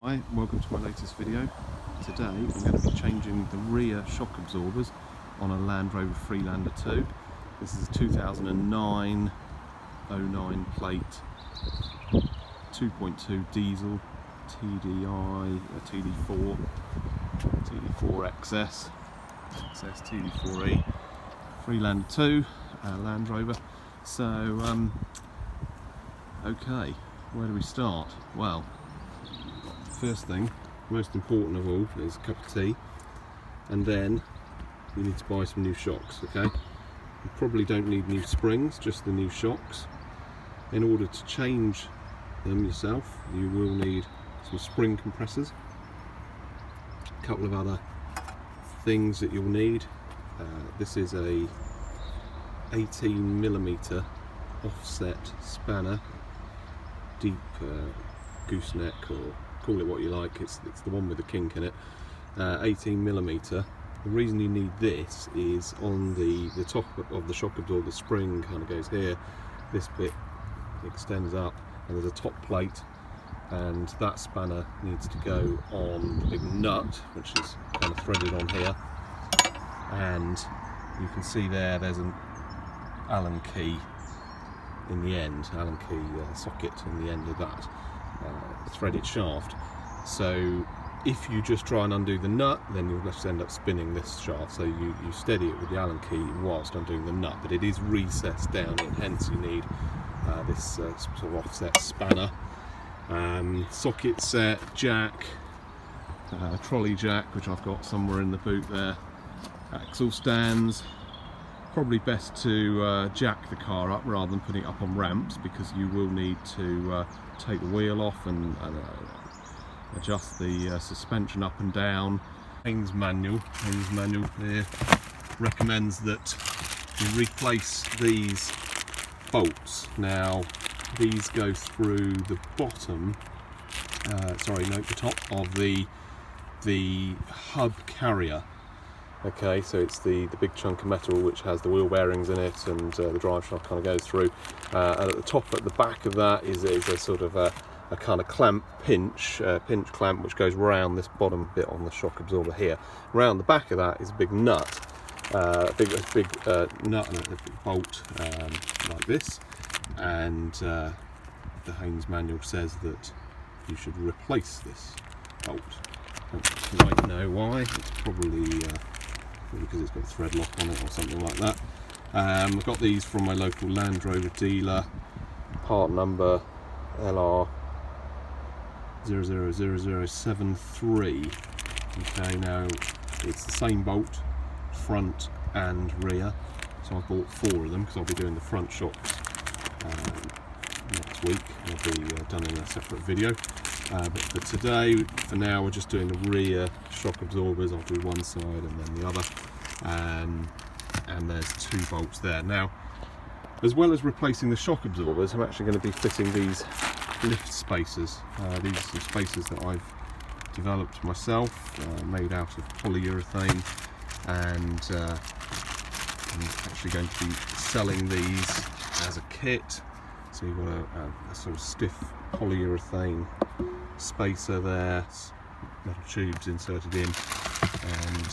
Hi, welcome to my latest video. Today I'm going to be changing the rear shock absorbers on a Land Rover Freelander 2. This is a 2009 09 plate 2.2 diesel TDI, TD4 XS TD4E Freelander 2 Land Rover. So okay, where do we start? Well, first thing, most important of all, is a cup of tea, and then you need to buy some new shocks. Okay, you probably don't need new springs, just the new shocks. In order to change them yourself, you will need some spring compressors, a couple of other things that you'll need. This is a 18mm offset spanner, deep gooseneck, or call it what you like. It's the one with the kink in it. 18mm. The reason you need this is on the top of the shock absorber, the spring kind of goes here. This bit extends up, and there's a top plate, and that spanner needs to go on the big nut, which is kind of threaded on here. And you can see there's an Allen key in the end, Allen key socket in the end of that threaded shaft. So if you just try and undo the nut, then you'll just end up spinning this shaft. So you steady it with the Allen key whilst undoing the nut, but it is recessed down, and hence you need this sort of offset spanner. Socket set, jack, trolley jack, which I've got somewhere in the boot there, axle stands. Probably best to jack the car up rather than putting it up on ramps, because you will need to take the wheel off and adjust the suspension up and down. Haynes manual here recommends that you replace these bolts. Now these go through the bottom, the top of the hub carrier. Okay, so it's the big chunk of metal which has the wheel bearings in it, and the drive shaft kind of goes through. And at the top, at the back of that, is a sort of a kind of clamp, pinch clamp, which goes round this bottom bit on the shock absorber here. Round the back of that is a big nut, a big nut and a big bolt like this. And the Haynes manual says that you should replace this bolt. I don't quite know why. It's probably because it's got a thread lock on it or something like that. I've got these from my local Land Rover dealer, part number LR000073. Okay, now it's the same bolt, front and rear, so I bought 4 of them because I'll be doing the front shocks next week. They'll be done in a separate video. But for today, for now, we're just doing the rear shock absorbers. I'll do one side and then the other, and there's 2 bolts there. Now, as well as replacing the shock absorbers, I'm actually going to be fitting these lift spacers. These are some spacers that I've developed myself, made out of polyurethane, and I'm actually going to be selling these as a kit. So you've got a sort of stiff polyurethane spacer there, metal tubes inserted in, and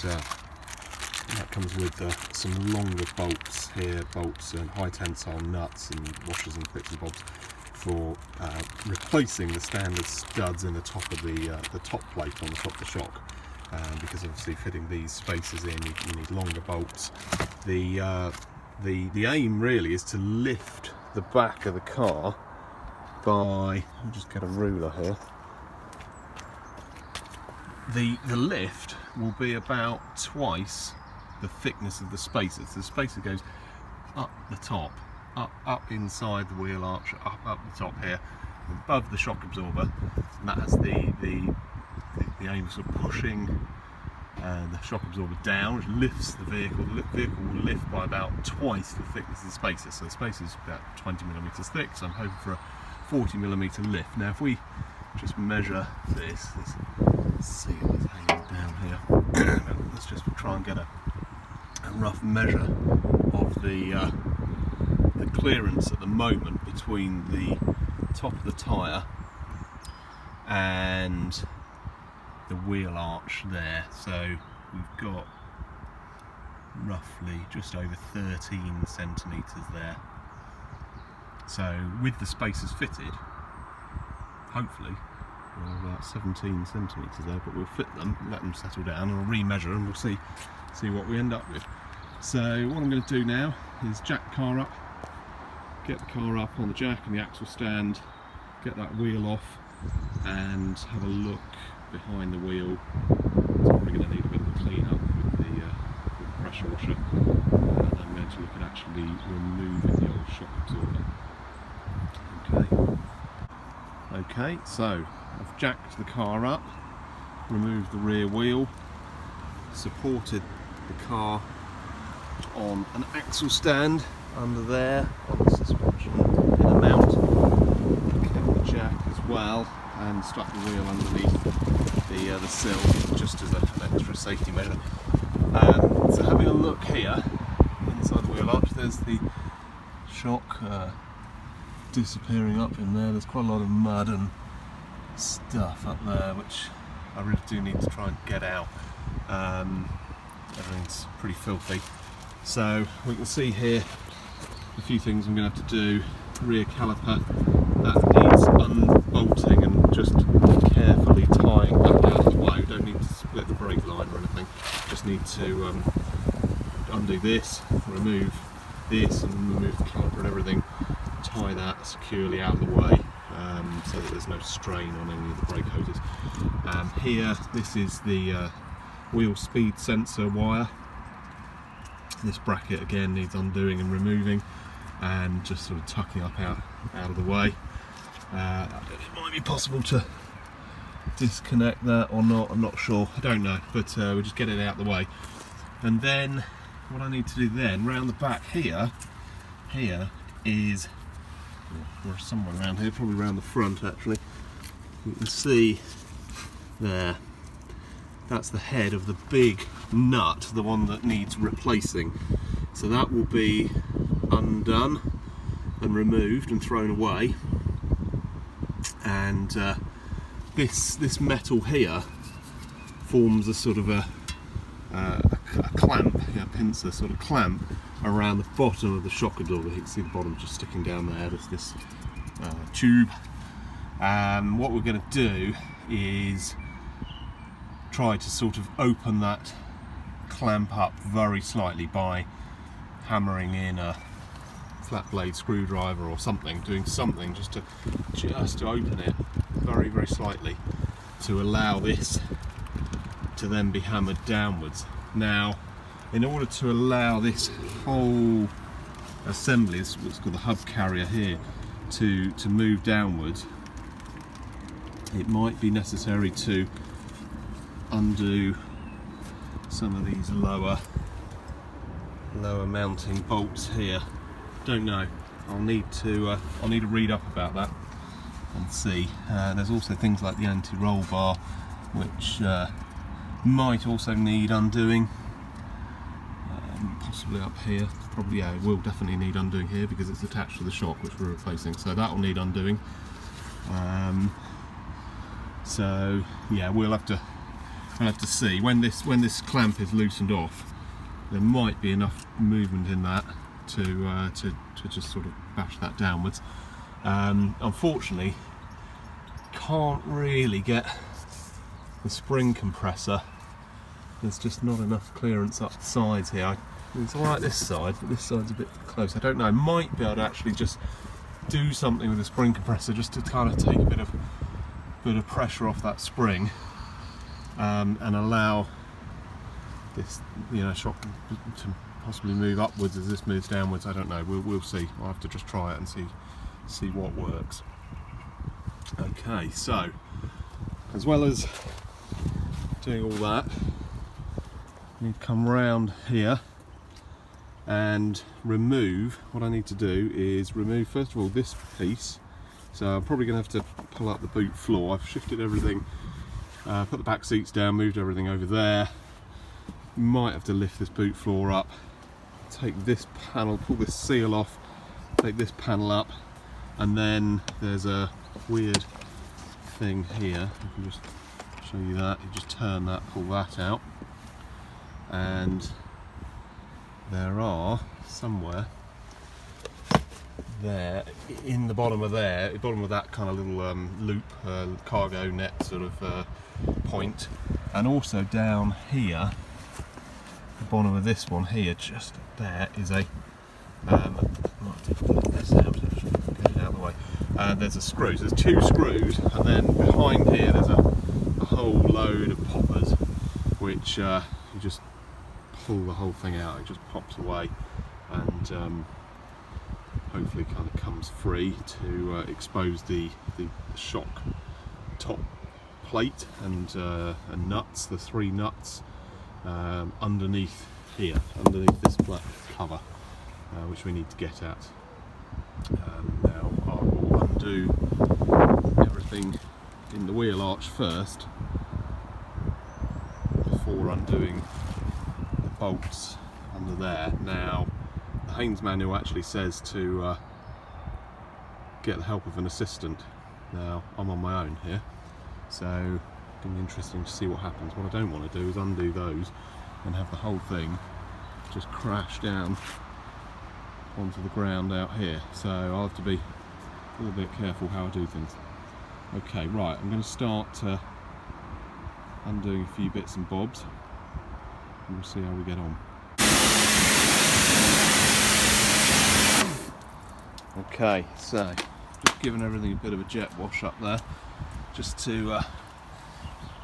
that comes with some longer bolts here, bolts and high tensile nuts and washers and bits and bobs for replacing the standard studs in the top of the top plate on the top of the shock. Because obviously fitting these spacers in, you need longer bolts. The aim really is to lift the back of the car by, I'll just get a ruler here. The lift will be about twice the thickness of the spacer. So the spacer goes up the top, up inside the wheel arch, up the top here, above the shock absorber, and that's the aim of sort of pushing the shock absorber down, which lifts the vehicle. The vehicle will lift by about twice the thickness of the spacer. So the spacer is about 20mm thick, so I'm hoping for a 40mm lift. Now if we just measure this, let's see what's hanging down here. Let's just try and get a rough measure of the clearance at the moment between the top of the tyre and the wheel arch there. So we've got roughly just over 13 centimetres there. So with the spacers fitted, hopefully we'll have about 17 centimetres there, but we'll fit them, let them settle down, and we'll remeasure and we'll see what we end up with. So what I'm going to do now is jack the car up, get the car up on the jack and the axle stand, get that wheel off and have a look behind the wheel. It's probably going to need a bit of a clean up with the pressure washer, and I'm going to look at actually removing the old shock absorber. Okay, so I've jacked the car up, removed the rear wheel, supported the car on an axle stand under there on the suspension in a mount, kept the jack as well, and stuck the wheel underneath the sill just as an extra safety measure. So having a look here inside the wheel arch, there's the shock disappearing up in there. There's quite a lot of mud and stuff up there which I really do need to try and get out. Everything's pretty filthy. So we can see here a few things I'm going to have to do. Rear caliper, that needs unbolting and just carefully tying that out of the way. We don't need to split the brake line or anything, just need to undo this, remove this and remove the caliper and everything, tie that securely out of the way so that there's no strain on any of the brake hoses. Here, this is the wheel speed sensor wire. This bracket again needs undoing and removing and just sort of tucking up out of the way. It might be possible to disconnect that or not, I'm not sure, I don't know, but we'll just get it out of the way. And then what I need to do then, round the back here is, or somewhere around here, probably around the front actually, you can see there, that's the head of the big nut, the one that needs replacing. So that will be undone and removed and thrown away. And this metal here forms a sort of a clamp, a pincer sort of clamp around the bottom of the shock absorber. You can see the bottom just sticking down there. There's this tube. What we're going to do is try to sort of open that clamp up very slightly by hammering in a flat blade screwdriver or something, doing something just to open it very, very slightly to allow this to then be hammered downwards. Now, in order to allow this whole assembly, it's what's called the hub carrier here, to move downwards, it might be necessary to undo some of these lower mounting bolts here. Don't know. I'll need to read up about that and see. There's also things like the anti-roll bar, which might also need undoing. Possibly up here. Probably, yeah, it will definitely need undoing here because it's attached to the shock which we're replacing. So that will need undoing. So yeah, we'll have to see when this clamp is loosened off. There might be enough movement in that to just sort of bash that downwards. Unfortunately, can't really get the spring compressor. There's just not enough clearance up the sides here. It's alright this side, but this side's a bit close. I don't know, I might be able to actually just do something with the spring compressor just to kind of take a bit of pressure off that spring and allow this, shock to possibly move upwards as this moves downwards. I don't know, we'll see. I'll have to just try it and see what works. Okay, so as well as doing all that, I need to come round here and remove. What I need to do is remove first of all this piece. So I'm probably going to have to pull up the boot floor. I've shifted everything, put the back seats down, moved everything over there. Might have to lift this boot floor up, take this panel, pull this seal off, take this panel up, and then there's a weird thing here. I can just show you that. You just turn that, pull that out, and there are somewhere there in the bottom of that kind of little loop, cargo net sort of point, and also down here, the bottom of this one here, just there is a there's a screw. So there's 2 screws, and then behind here there's a whole load of poppers, which you just pull the whole thing out. It just pops away, and hopefully kind of comes free to expose the shock top plate and nuts, the 3 nuts underneath here, underneath this black cover, which we need to get at. Now I will undo everything in the wheel arch first before undoing the bolts under there. Now the Haynes manual actually says to get the help of an assistant. Now I'm on my own here, so it's going to be interesting to see what happens. What I don't want to do is undo those and have the whole thing just crash down onto the ground out here, so I'll have to be a little bit careful how I do things. Okay, right, I'm going to start undoing a few bits and bobs, and we'll see how we get on. Okay, so just giving everything a bit of a jet wash up there, just to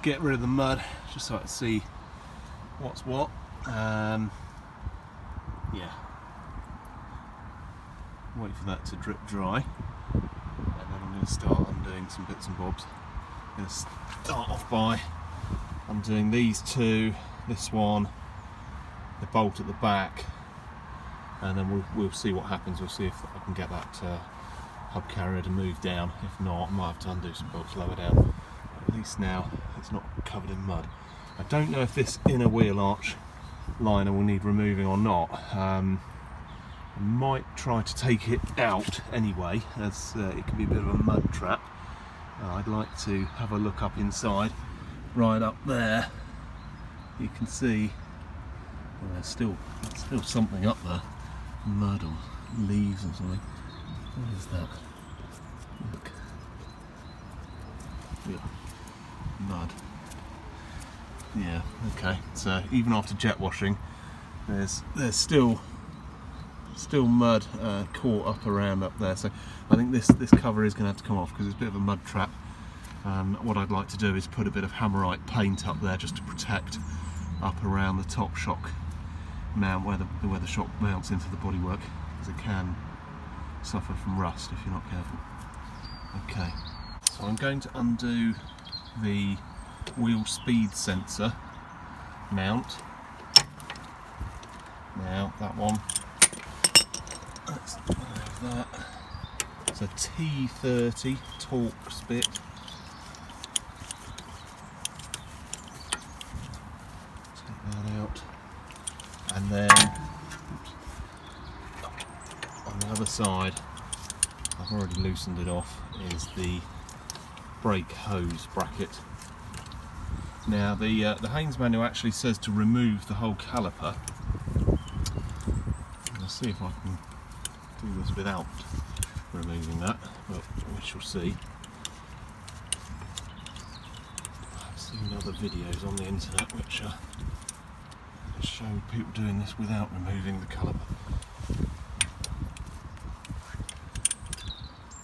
get rid of the mud, just so I can see what's what. Yeah, wait for that to drip dry, and then I'm going to start undoing some bits and bobs. I'm going to start off by undoing these 2, this one, the bolt at the back, and then we'll see what happens. We'll see if I can get that hub carrier to move down. If not, I might have to undo some bolts lower down. At least now it's not covered in mud. I don't know if this inner wheel arch liner will need removing or not. I might try to take it out anyway, as it can be a bit of a mud trap. I'd like to have a look up inside. Right up there, you can see well, there's still something up there, mud or leaves or something. What is that? Look. Yeah. Mud. Yeah, okay, so even after jet washing, there's still mud caught up around up there, so I think this cover is going to have to come off because it's a bit of a mud trap. What I'd like to do is put a bit of Hammerite paint up there just to protect up around the top shock mount where the shock mounts into the bodywork, because it can suffer from rust if you're not careful. Okay, so I'm going to undo the wheel speed sensor mount. Now that one, let's remove that. It's a T30 Torx bit. Take that out, and then on the other side, I've already loosened it off, is the brake hose bracket. Now the Haynes manual actually says to remove the whole caliper. I'll see if I can do this without removing that, but we shall see. I've seen other videos on the internet which show people doing this without removing the caliper.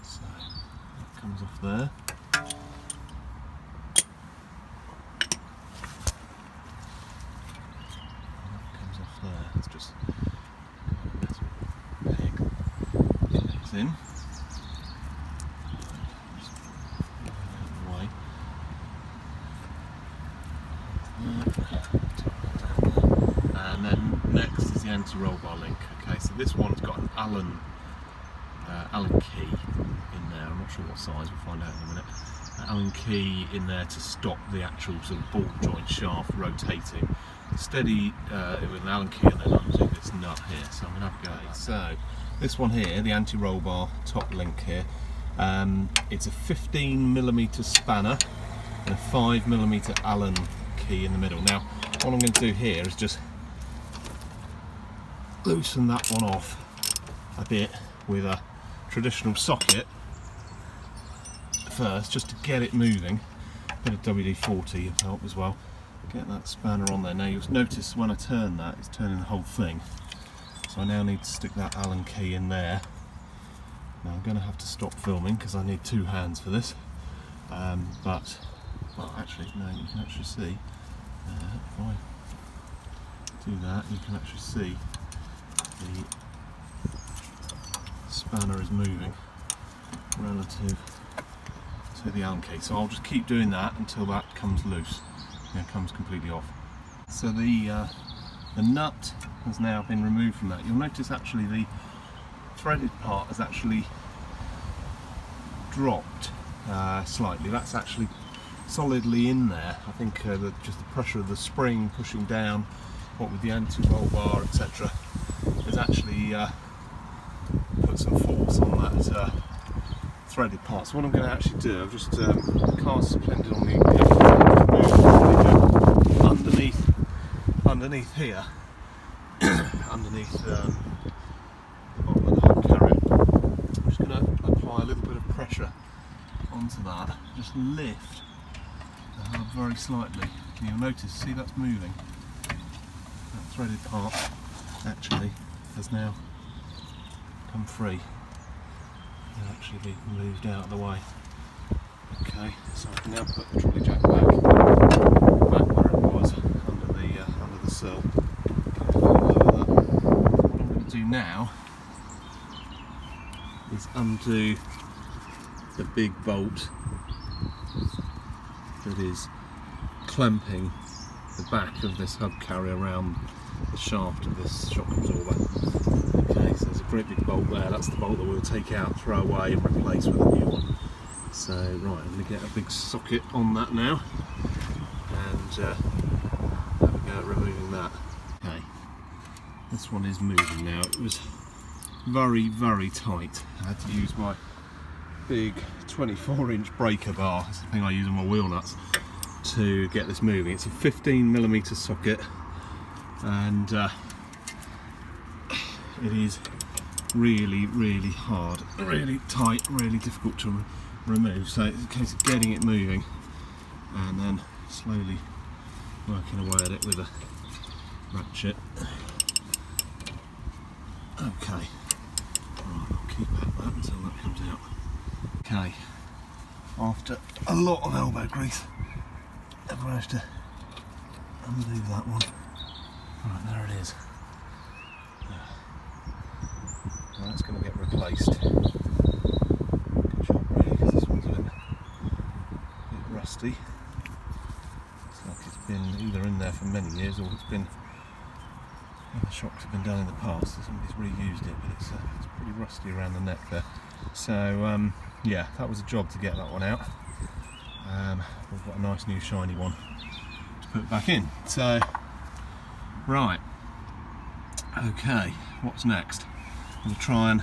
So that comes off there. Let's just peg things in. Out of the way. And then next is the anti-roll bar link. Okay, so this one's got an Allen key in there. I'm not sure what size, we'll find out in a minute. An Allen key in there to stop the actual sort of ball joint shaft rotating. Steady with an Allen key and then undo this nut here. So I'm going to have a go at it. So this one here, the anti-roll bar top link here, it's a 15mm spanner and a 5mm Allen key in the middle. Now what I'm going to do here is just loosen that one off a bit with a traditional socket first, just to get it moving. A bit of WD-40 will help as well. Get that spanner on there. Now you'll notice when I turn that, it's turning the whole thing. So I now need to stick that Allen key in there. Now I'm going to have to stop filming because I need two hands for this. But, well actually, no, you can actually see, if I do that, you can actually see the spanner is moving relative to the Allen key. So I'll just keep doing that until that comes loose. It comes completely off. So the nut has now been removed from that. You'll notice actually the threaded part has actually dropped slightly. That's actually solidly in there. I think just the pressure of the spring pushing down, what with the anti-roll bar, etc., has actually put some force on that threaded part. So what I'm going to actually do, I've just cast splendid on the underneath here, underneath the bottom of the hub carrier. I'm just going to apply a little bit of pressure onto that, just lift the hub very slightly. And you'll notice, see that's moving. That threaded part actually has now come free. It'll actually be moved out of the way. Okay, so I can now put the trolley jack back where it was, under the sill. What I'm going to do now is undo the big bolt that is clamping the back of this hub carrier around the shaft of this shock absorber. Okay, so there's a great big bolt there. That's the bolt that we'll take out, throw away and replace with a new one. So right, I'm going to get a big socket on that now and have a go at removing that. Okay, this one is moving now. It was very, very tight. I had to use my big 24-inch breaker bar, that's the thing I use on my wheel nuts, to get this moving. It's a 15mm socket, and it is really, really hard, really tight, really difficult to remove. So it's a case of getting it moving and then slowly working away at it with a ratchet. Okay, right, I'll keep at that until that comes out. Okay, after a lot of elbow grease, I've managed to undo that one. Right, there it is. Now that's going to get replaced. Good job really, because this one's a bit rusty. It's like it's been either in there for many years or it's been, the shocks have been done in the past, so somebody's reused it, but it's pretty rusty around the neck there. So yeah, that was a job to get that one out. We've got a nice new shiny one to put back in. So, right, okay, what's next? I'm going to try and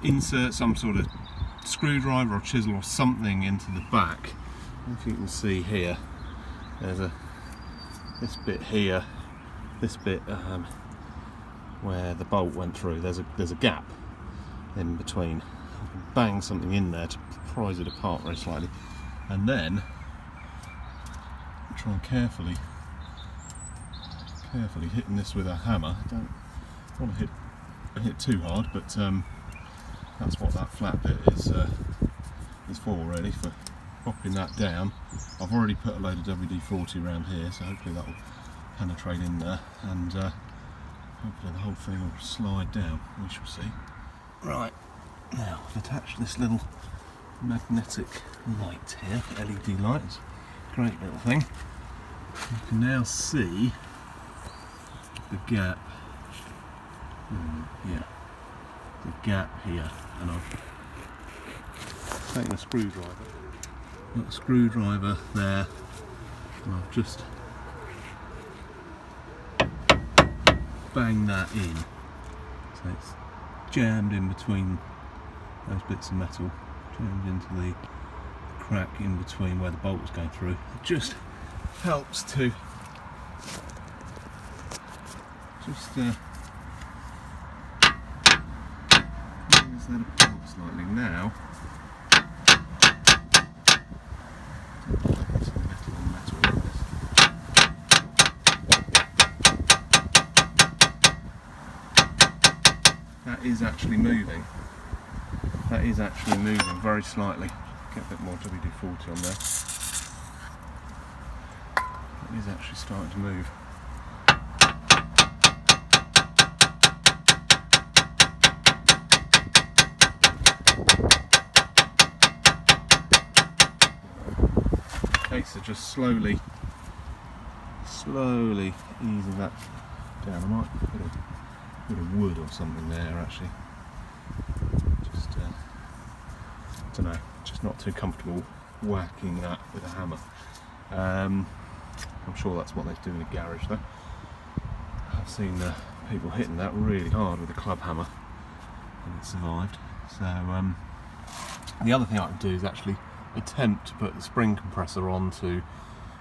insert some sort of screwdriver or chisel or something into the back. If you can see here, there's this bit here, this bit where the bolt went through. There's a gap in between. I can bang something in there to prise it apart very slightly, and then try and carefully hitting this with a hammer. I don't want to hit too hard, but that's what that flat bit is for, really, for popping that down. I've already put a load of WD-40 around here, so hopefully that will penetrate in there, and hopefully the whole thing will slide down. We shall see. Right, now I've attached this little magnetic light here, LED light. It's a great little thing. You can now see the gap. Yeah, the gap here, and I've taken a screwdriver. Got a screwdriver there, and I've just banged that in. So it's jammed in between those bits of metal, jammed into the crack in between where the bolt was going through. It just helps to just move that apart slightly now. That is actually moving. That is actually moving very slightly. Get a bit more WD-40 on there. It is actually starting to move. Okay, so just slowly easing that down. I might put a bit of wood or something there actually. Just, I don't know, just not too comfortable whacking that with a hammer. I'm sure that's what they do in a garage though. I've seen people hitting that really hard with a club hammer and it survived. So the other thing I can do is actually attempt to put the spring compressor onto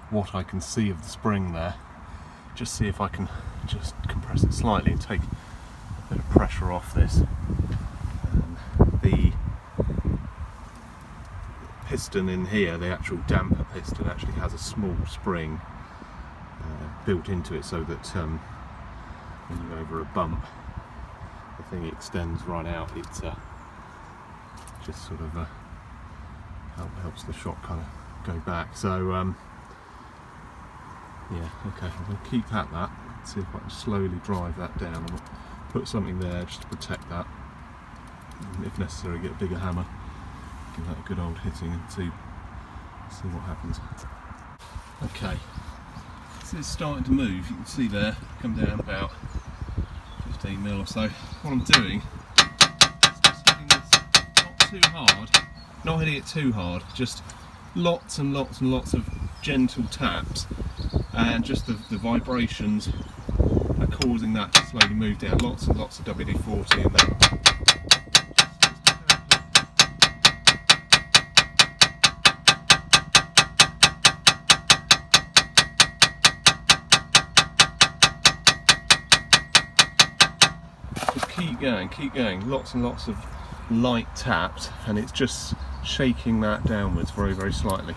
what I can see of the spring there. Just see if I can just compress it slightly and take a bit of pressure off this. The piston in here, the actual damper piston, actually has a small spring built into it so that when you go over a bump the thing extends right out. It just sort of helps the shock kind of go back. So yeah, okay, I'm going to keep at that, see if I can slowly drive that down and put something there just to protect that, and if necessary get a bigger hammer, give that a good old hitting and see what happens. Okay, so it's starting to move. You can see there, come down about 15 mil or so. What I'm doing is just hitting this not too hard, not hitting it too hard, just lots and lots and lots of gentle taps, and just the vibrations are causing that to slowly move down. Lots and lots of WD-40 in there. Just keep going, lots and lots of light taps, and it's just shaking that downwards very, very slightly,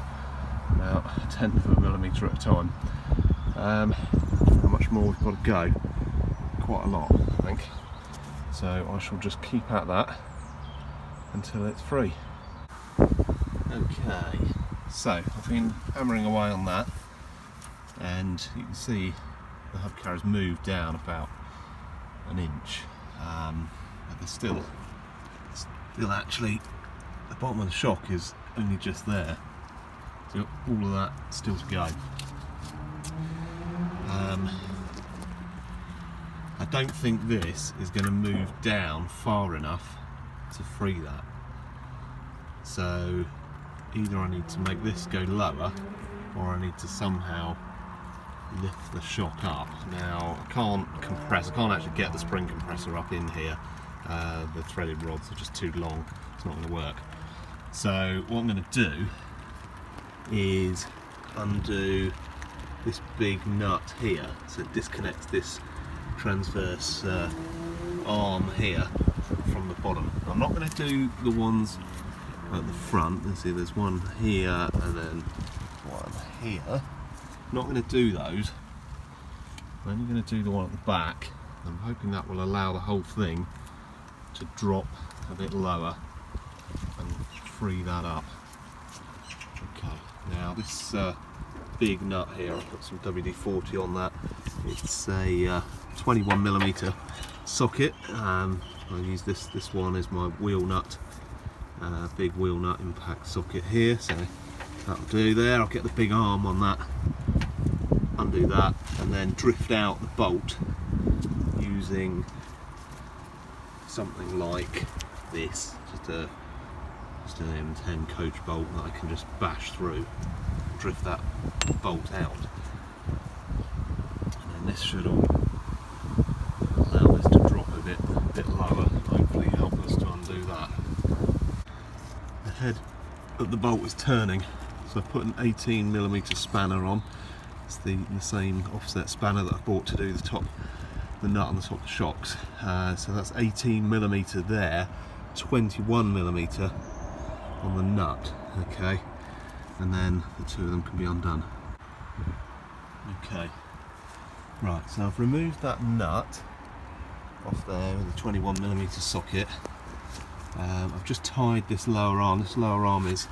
about 1/10 of a millimetre at a time. How much more we've got to go? Quite a lot, I think. So I shall just keep at that until it's free. Okay, so I've been hammering away on that, and you can see the hub carrier's moved down about an inch, but there's still actually, the bottom of the shock is only just there, so all of that still to go. I don't think this is going to move down far enough to free that, so either I need to make this go lower or I need to somehow lift the shock up. Now I can't actually get the spring compressor up in here. The threaded rods are just too long, it's not going to work. So what I'm going to do is undo this big nut here, so it disconnects this transverse arm here from the bottom. I'm not going to do the ones at the front. Let's see, there's one here and then one here. I'm not going to do those. I'm only going to do the one at the back. I'm hoping that will allow the whole thing to drop a bit lower and free that up. Okay, now this big nut here, I've got some WD-40 on that. It's a 21mm socket. I'll use this one as my wheel nut, big wheel nut impact socket here, so that'll do there. I'll get the big arm on that, undo that, and then drift out the bolt using something like this, just an M10 coach bolt that I can just bash through, drift that bolt out, and then this should all allow this to drop a bit lower, and hopefully help us to undo that. The head that the bolt is turning. So I've put an 18mm spanner on. It's the same offset spanner that I bought to do the nut on the top of the shocks. So that's 18mm there, 21mm on the nut. Okay, and then the two of them can be undone. Okay, right, so I've removed that nut off there with a 21mm socket. I've just tied this lower arm. This lower arm is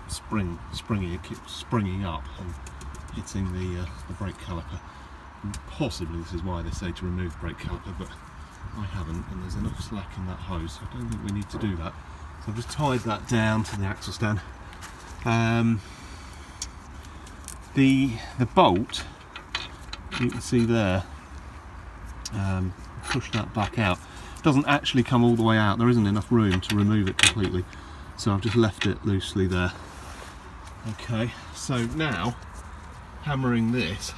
springy. It keeps springing up and hitting the brake caliper. And possibly this is why they say to remove the brake caliper, but I haven't, and there's enough slack in that hose, so I don't think we need to do that. So I've just tied that down to the axle stand. The bolt, you can see there, push that back out. It doesn't actually come all the way out. There isn't enough room to remove it completely, so I've just left it loosely there. Okay, so now hammering this,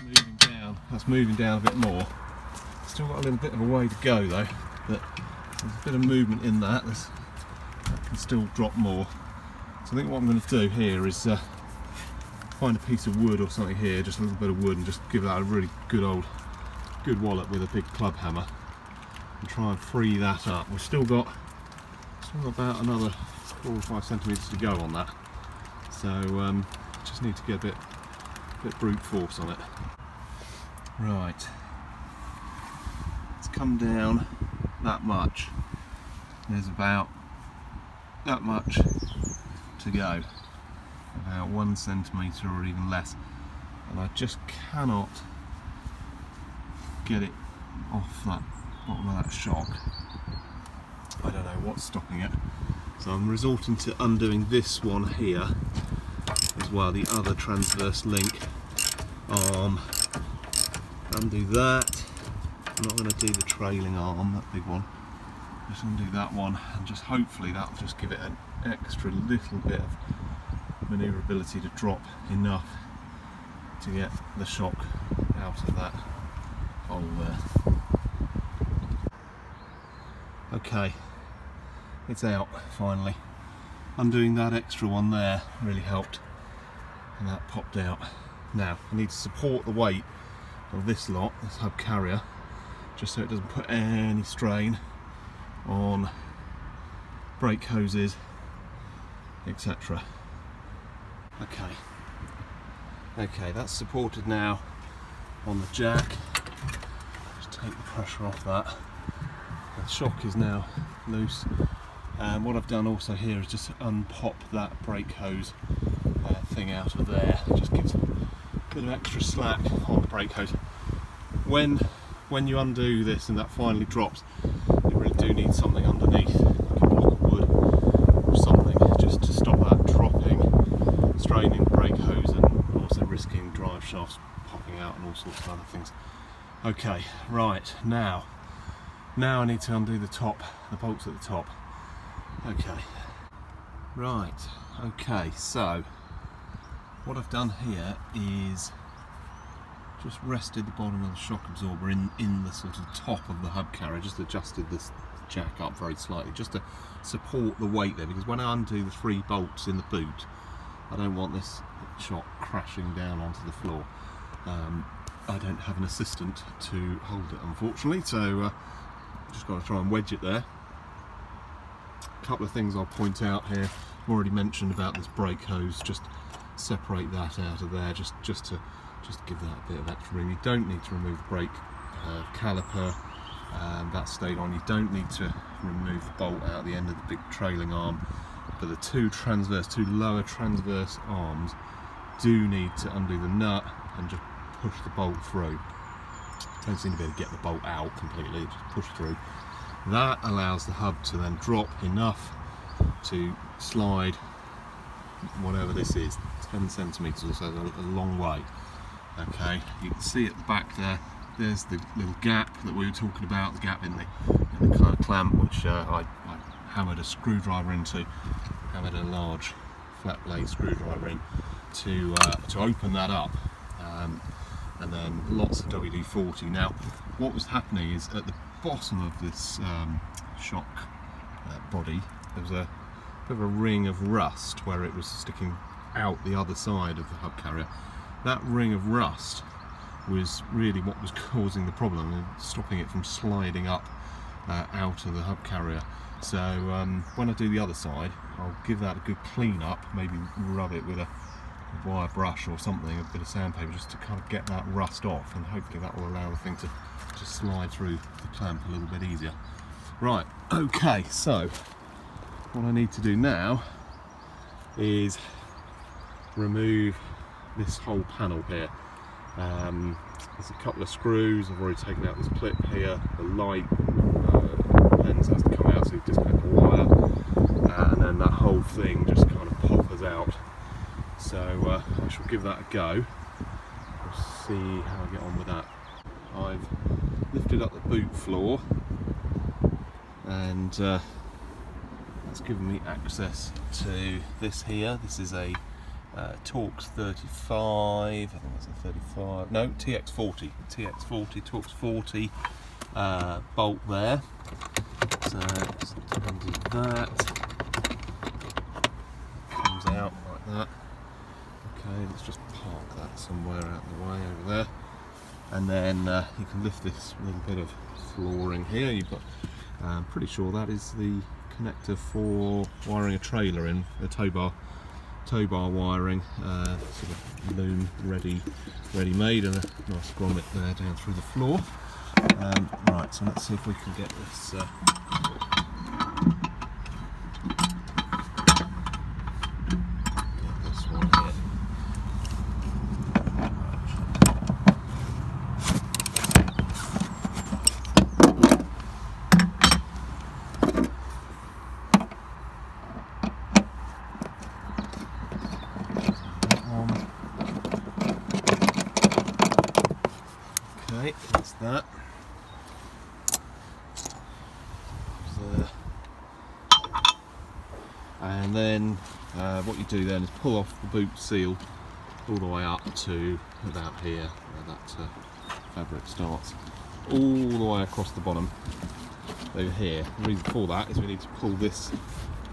moving down. That's moving down a bit more. Still got a little bit of a way to go though, but there's a bit of movement in that. That can still drop more. So I think what I'm going to do here is find a piece of wood or something here, just a little bit of wood, and just give that a really good wallop with a big club hammer and try and free that up. We've still got about another 4 or 5 centimetres to go on that, so just need to get a bit brute force on it. Right, it's come down that much. There's about that much to go, about 1 centimetre or even less, and I just cannot get it off that bottom of that shock. I don't know what's stopping it, so I'm resorting to undoing this one here as well, the other transverse link arm. Undo that. I'm not going to do the trailing arm, that big one. Just undo that one, and just hopefully that'll just give it an extra little bit of manoeuvrability to drop enough to get the shock out of that hole there. Okay, it's out finally. Undoing that extra one there really helped, and that popped out. Now I need to support the weight of this lot, this hub carrier, just so it doesn't put any strain on brake hoses, etc. Okay, that's supported now on the jack. Just take the pressure off that. The shock is now loose. And what I've done also here is just unpop that brake hose thing out of there. Just gives a bit of extra slack on the brake hose. When you undo this and that finally drops, you really do need something underneath, like a block of wood or something, just to stop that dropping, straining the brake hose, and also risking drive shafts popping out and all sorts of other things. Okay, right, now I need to undo the bolts at the top. Okay, right, okay, so what I've done here is just rested the bottom of the shock absorber in the sort of top of the hub carrier, just adjusted this jack up very slightly just to support the weight there, because when I undo the 3 bolts in the boot, I don't want this shock crashing down onto the floor. I don't have an assistant to hold it, unfortunately, so just got to try and wedge it there. A couple of things I'll point out here. I've already mentioned about this brake hose. Just separate that out of there, just to give that a bit of extra room. You don't need to remove the brake caliper. That stayed on. You don't need to remove the bolt out of the end of the big trailing arm, but the two lower transverse arms do need to undo the nut and just push the bolt through. Don't seem to be able to get the bolt out completely, just push through. That allows the hub to then drop enough to slide whatever this is, 10 centimetres or so, a long way. Okay, you can see at the back there, there's the little gap that we were talking about, the gap in the kind of clamp, which I hammered a screwdriver into, hammered a large flat blade screwdriver in to open that up, and then lots of WD-40. Now, what was happening is at the bottom of this shock body there was a bit of a ring of rust where it was sticking out the other side of the hub carrier. That ring of rust was really what was causing the problem and stopping it from sliding up out of the hub carrier. So when I do the other side, I'll give that a good clean up, maybe rub it with a wire brush or something, a bit of sandpaper, just to kind of get that rust off, and hopefully that will allow the thing to just slide through the clamp a little bit easier. Right, okay, so what I need to do now is remove this whole panel here. There's a couple of screws. I've already taken out this clip here. The light lens has to come out, so you disconnect the wire, and then that whole thing just kind of poppers out. So I shall give that a go. We'll see how I get on with that. I've lifted up the boot floor, and that's given me access to this here. This is a Torx 35, I think that's a 35, no, TX40 Torx 40 bolt there. So just undo that, comes out like that. Okay, let's just park that somewhere out of the way over there, and then you can lift this little bit of flooring here. You've got, I'm pretty sure that is the connector for wiring a trailer in, a tow bar wiring, sort of loom ready made, and a nice grommet there down through the floor. Right, so let's see if we can get this get this one here. Okay, that's that. And then what you do then is pull off the boot seal all the way up to about here, where that fabric starts, all the way across the bottom over here. The reason for that is we need to pull this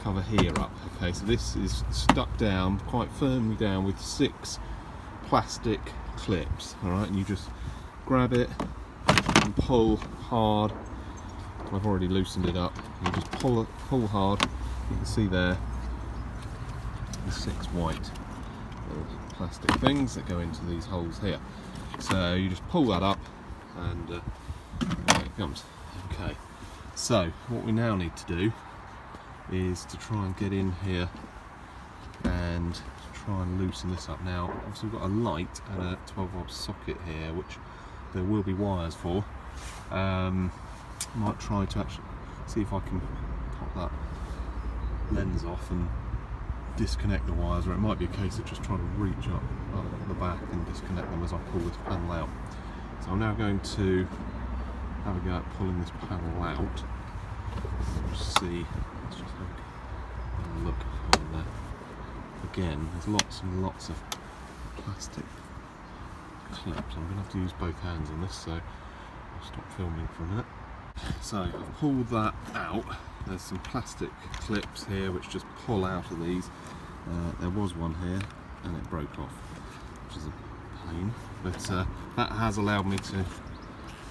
cover here up. Okay, so this is stuck down quite firmly down with 6 plastic clips. All right, and you just grab it and pull hard. I've already loosened it up. You just pull hard. You can see there the 6 white little plastic things that go into these holes here. So you just pull that up, and there it comes. Okay, so what we now need to do is to try and get in here and try and loosen this up. Now obviously we've got a light and a 12-volt socket here, which there will be wires for. Might try to actually see if I can pop that lens off and disconnect the wires, or it might be a case of just trying to reach up the back and disconnect them as I pull this panel out. So I'm now going to have a go at pulling this panel out. Let's see, let's just have a look on there. Again, there's lots and lots of plastic clips. I'm going to have to use both hands on this, so I'll stop filming for a minute. So I've pulled that out. There's some plastic clips here which just pull out of these. There was one here and it broke off, which is a pain, but that has allowed me to get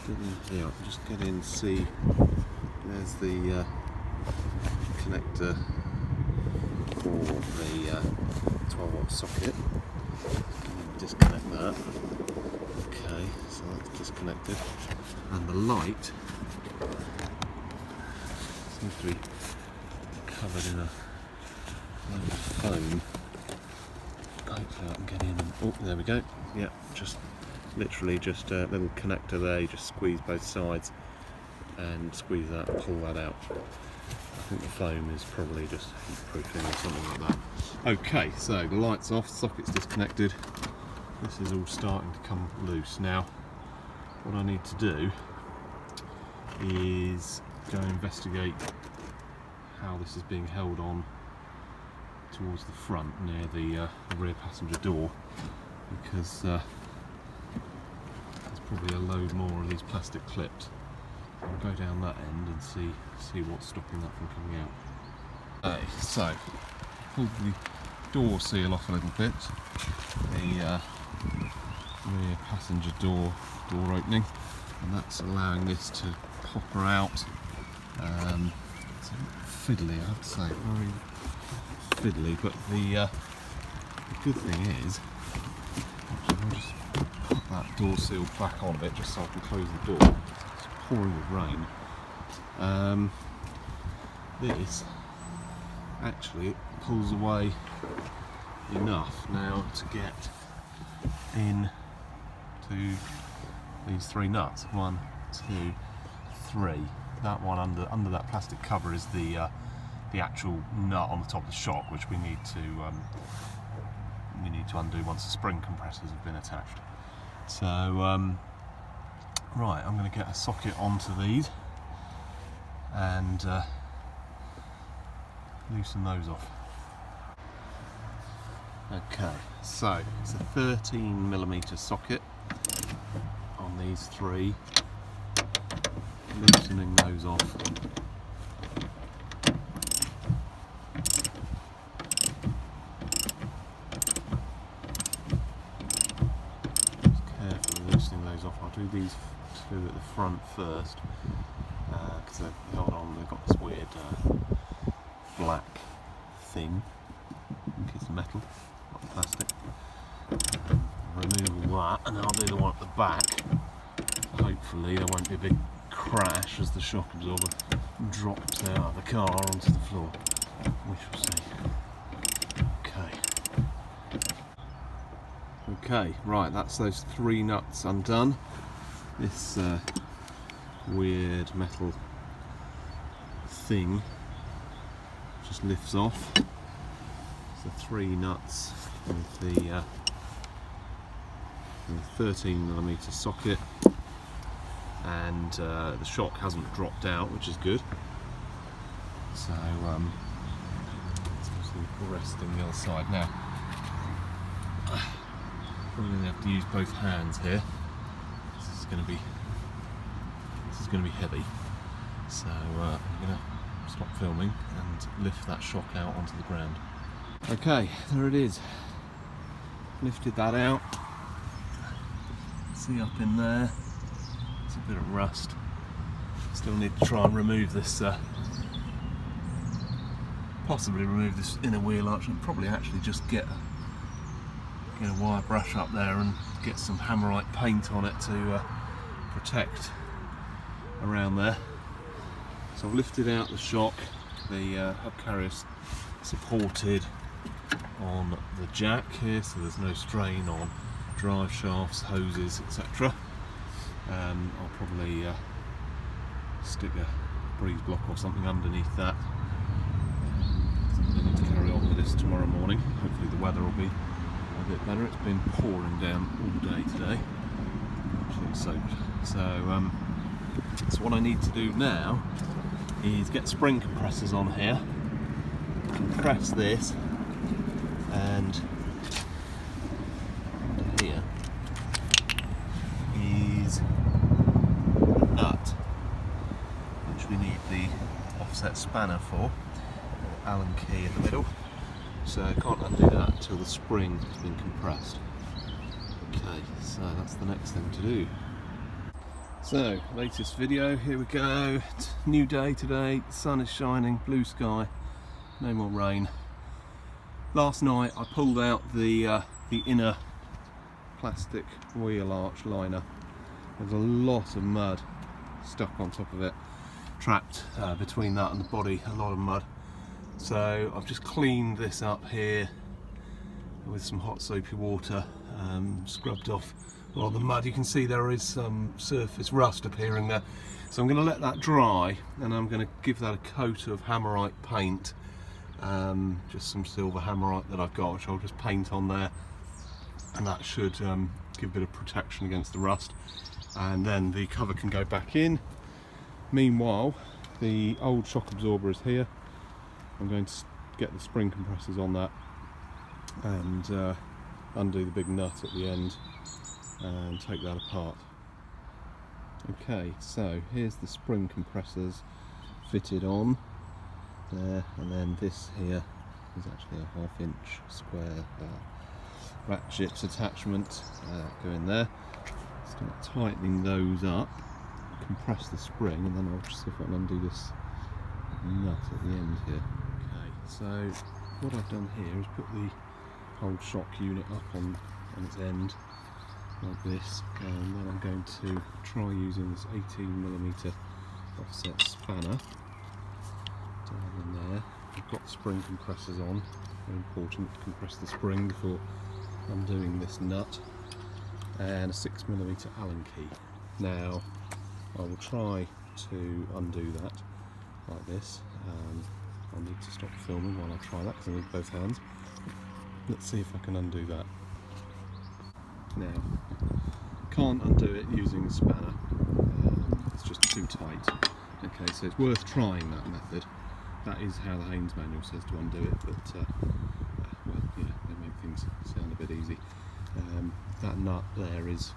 in here. I'll just get in, see, there's the connector for the 12-volt socket. Disconnect that. Okay, so that's disconnected, and the light seems to be covered in a load of foam. Hopefully I can get in and, oh, there we go. Yeah, just literally just a little connector there. You just squeeze both sides and squeeze that, pull that out. I think the foam is probably just heat proofing or something like that. Okay, so the light's off, socket's disconnected. This is all starting to come loose. Now, what I need to do is go and investigate how this is being held on towards the front near the rear passenger door, because there's probably a load more of these plastic clips. I'll go down that end and see what's stopping that from coming out. Okay, so pull the door seal off a little bit, the rear passenger door opening, and that's allowing this to popper out. It's a bit fiddly, I'd say, very fiddly, but the good thing is, actually I'll just put that door seal back on a bit just so I can close the door. It's pouring with rain. This actually pulls away enough now to get in to these three nuts. 1, 2, 3. That one under that plastic cover is the actual nut on the top of the shock, which we need to undo once the spring compressors have been attached. So right, I'm going to get a socket onto these and loosen those off. Okay, so it's a 13mm socket on these three. Loosening those off. Just carefully loosening those off. I'll do these two at the front first because they've got this weird black thing. I think it's metal, not plastic. Remove all that, and I'll do the one at the back. Hopefully there won't be a big crash as the shock absorber drops out of the car onto the floor. We shall see. Okay, right, that's those three nuts undone. This weird metal thing just lifts off. So three nuts with the 13mm socket, and the shock hasn't dropped out, which is good. So let's do the resting the other side now. Probably going to have to use both hands here. This is going to be heavy. So I'm going to stop filming and lift that shock out onto the ground. Okay, there it is. Lifted that out. See up in there, it's a bit of rust. Still need to try and remove this, possibly remove this inner wheel arch, and probably actually just get a wire brush up there and get some Hammerite paint on it to protect around there. So I've lifted out the shock. The hub carrier's supported on the jack here, so there's no strain on drive shafts, hoses, etc. I'll probably stick a breeze block or something underneath that. I'm going to carry on with this tomorrow morning. Hopefully the weather will be a bit better. It's been pouring down all day today, absolutely soaked. So what I need to do now is get spring compressors on here, compress this, and under here is a nut which we need the offset spanner for, Allen key in the middle, so I can't undo that until the spring has been compressed. Okay, so that's the next thing to do. So, latest video, here we go. New day today, sun is shining, blue sky, no more rain. Last night I pulled out the inner plastic wheel arch liner. There's a lot of mud stuck on top of it, trapped between that and the body, a lot of mud. So I've just cleaned this up here with some hot soapy water, scrubbed off a lot of the mud. You can see there is some surface rust appearing there. So I'm going to let that dry, and I'm going to give that a coat of Hammerite paint, just some silver Hammerite that I've got, which I'll just paint on there, and that should give a bit of protection against the rust, and then the cover can go back in. Meanwhile, the old shock absorber is here. I'm going to get the spring compressors on that and undo the big nut at the end and take that apart. Okay, so here's the spring compressors fitted on there, and then this here is actually a 1/2 inch square ratchet attachment going there. Start tightening those up, compress the spring, and then I'll just see if I can undo this nut at the end here. Okay, so what I've done here is put the whole shock unit up on its end like this, and then I'm going to try using this 18mm offset spanner down in there. I've got the spring compressors on, very important to compress the spring before undoing this nut, and a 6mm Allen key. Now I will try to undo that like this. I'll need to stop filming while I try that because I need both hands. Let's see if I can undo that. Now, can't undo it using the spanner, it's just too tight. Okay, so it's worth trying that method. That is how the Haynes manual says to undo it, but well, yeah, they make things sound a bit easy. That nut there is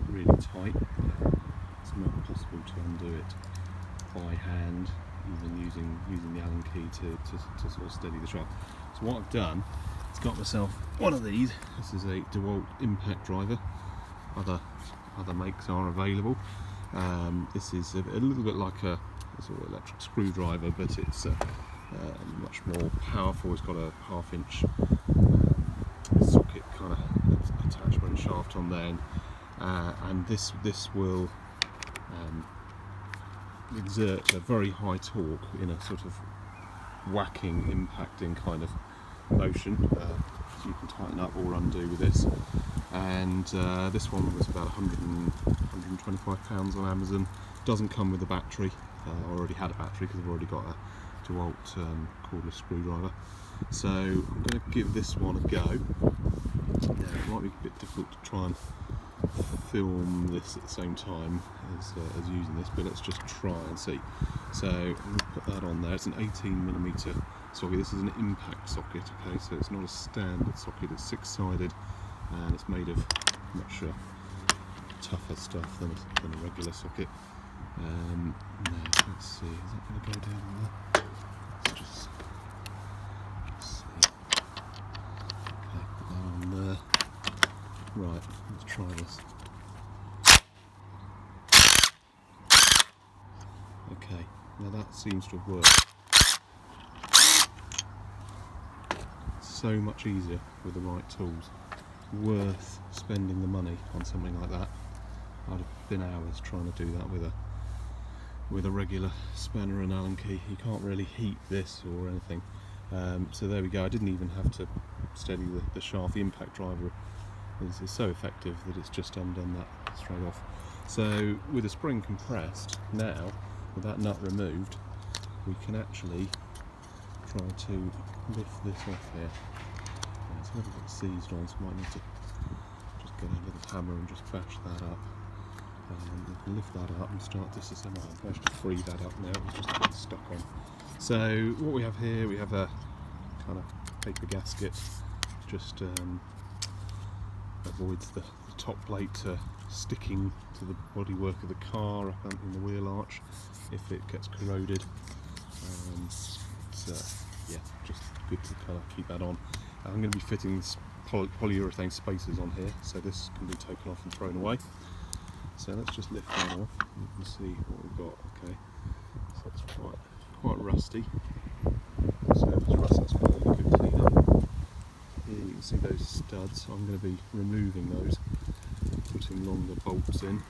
really tight. It's not possible to undo it by hand, even using the Allen key to sort of steady the shaft. So what I've done, it's got myself one of these. This is a DeWalt impact driver. Other makes are available. This is a little bit like a sort of electric screwdriver, but it's much more powerful. It's got a 1/2 inch socket kind of attachment shaft on there, and this will exert a very high torque in a sort of whacking, impacting kind of motion. You can tighten up or undo with this, and this one was about £125 on Amazon. Doesn't come with a battery. I already had a battery because I've already got a DeWalt cordless screwdriver, so I'm going to give this one a go. Now, it might be a bit difficult to try and film this at the same time as using this, but let's just try and see. So I'm going to put that on there. It's an 18mm socket. This is an impact socket, okay, so it's not a standard socket. It's 6-sided, and it's made of much tougher stuff than a regular socket. Now, let's see, is that going to go down there? Let's just see. Okay, put that on there. Right, let's try this. Okay, now that seems to have worked. So much easier with the right tools. Worth spending the money on something like that. I'd have been hours trying to do that with a regular spanner and Allen key. You can't really heat this or anything. So there we go. I didn't even have to steady the shaft. The impact driver is so effective that it's just undone that straight off. So with the spring compressed, now with that nut removed, we can actually try to lift this off here. It's a little bit seized on, so I might need to just get a little hammer and just bash that up. We can lift that up and start disassembling. Let's just free that up now, it's just a bit stuck on. So what we have here, we have a kind of paper gasket, just avoids the top plate sticking to the bodywork of the car up in the wheel arch if it gets corroded. Yeah, just good to kind of keep that on. I'm going to be fitting polyurethane spacers on here, so this can be taken off and thrown away. So let's just lift that off and you can see what we've got. Okay, so it's quite rusty. So if it's rust, that's quite a good clean up. Here you can see those studs. I'm going to be removing those, putting longer bolts in.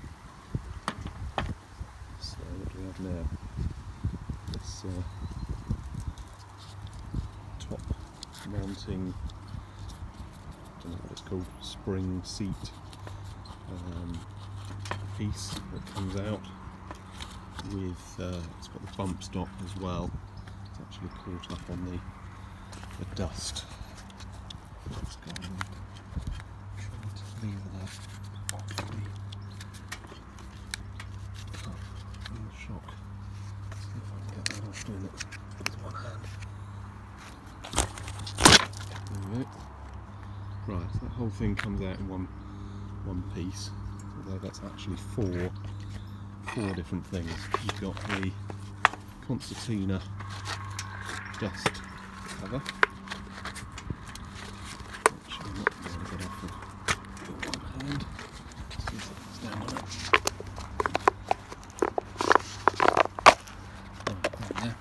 So what do we have now? This top mounting, I don't know what it's called, spring seat piece that comes out with, it's got the bump stop as well. It's actually caught up on the dust. Let's go and try to lever that off the shock. See if I can get that off doing it with one hand. There we go. Right, so that whole thing comes out in one piece, although that's actually 4 4 different things. You've got the concertina dust cover, which I'm not going to get off with one hand. See if it's down on it. Oh, there.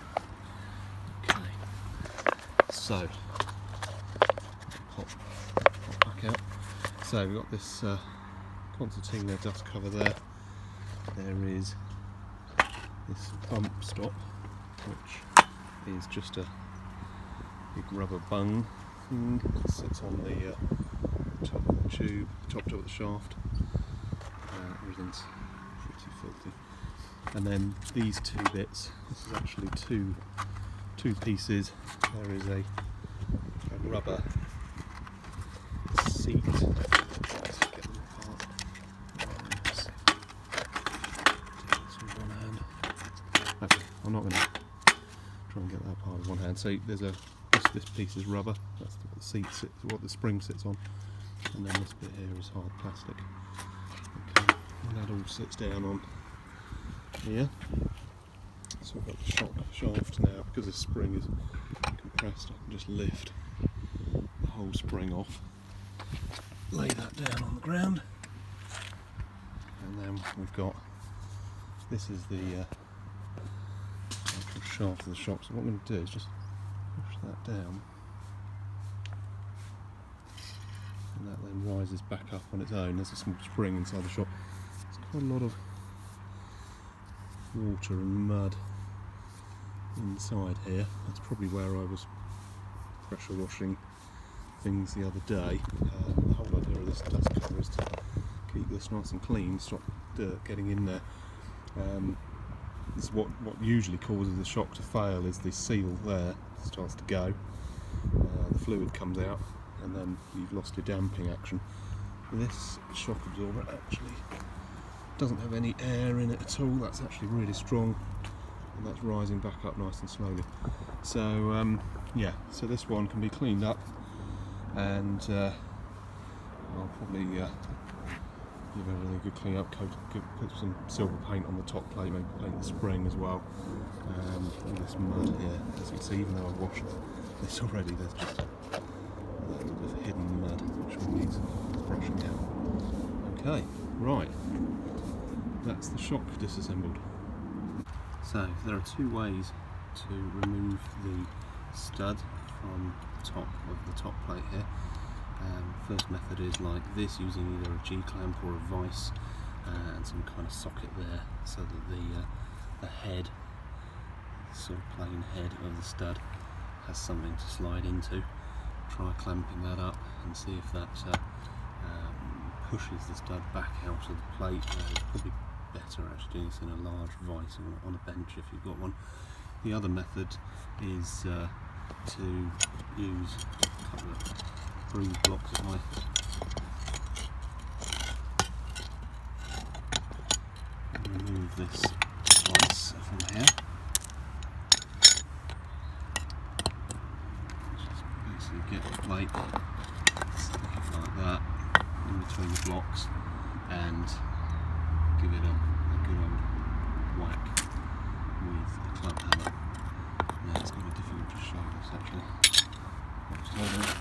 Okay. So, pop back out. So we've got this concertina dust cover there. There is this bump stop, which is just a big rubber bung thing that sits on the top of the tube, top of the shaft. Everything's pretty filthy. And then these 2 bits, this is actually two pieces. There is a rubber seat. Let's get them apart. Let's do this with one hand. Okay, I'm not going to try and get that apart with one hand. So there's this piece is rubber. That's what the seat sits, what the spring sits on, and then this bit here is hard plastic. Okay, and that all sits down on here. So we've got the shock shaft now. Because this spring is compressed, I can just lift the whole spring off, lay that down on the ground, and then we've got, this is the actual shaft of the shock. So what I'm going to do is just push that down, and that then rises back up on its own. There's a small spring inside the shock. There's quite a lot of water and mud inside here. That's probably where I was pressure washing things the other day. The whole idea of this dust cover is to keep this nice and clean, stop dirt getting in there. This is what usually causes the shock to fail, is the seal there starts to go, the fluid comes out, and then you've lost your damping action. This shock absorber actually doesn't have any air in it at all. That's actually really strong, and that's rising back up nice and slowly. So yeah, so this one can be cleaned up, and I'll probably give everything a good clean up, put some silver paint on the top plate, maybe paint the spring as well. All this mud here, as you can see, even though I've washed this already, there's just a bit of hidden mud which all needs brushing out. Okay, right, that's the shock disassembled. So there are 2 ways to remove the stud from the top of the top plate here. First method is like this, using either a G-clamp or a vice and some kind of socket there, so that the head, sort of plain head of the stud, has something to slide into. Try clamping that up and see if that pushes the stud back out of the plate. It's probably better actually doing this in a large vice or on a bench if you've got one. The other method is to use a couple of broom blocks of my remove this vice from here. Just basically get the plate, stick it like that in between the blocks, and give it a good old whack with a club hammer. Now it's going to be difficult to show this actually. I'm just holding it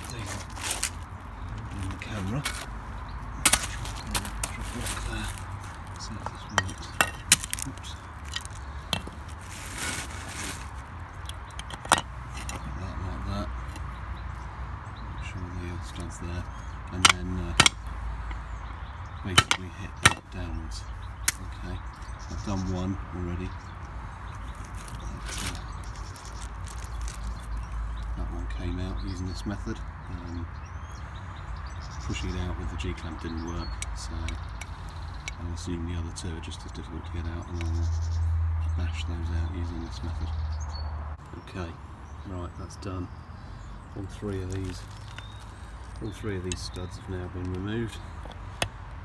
in the camera. Try to block there. See if this works. Oops. Like that. Make sure the stud's there, and then basically hit that downwards. Okay, so I've done one already. That one came out using this method. Pushing it out with the G-clamp didn't work, so I'll assume the other 2 are just as difficult to get out, and I'll bash those out using this method. Okay, right, that's done. All three of these studs have now been removed.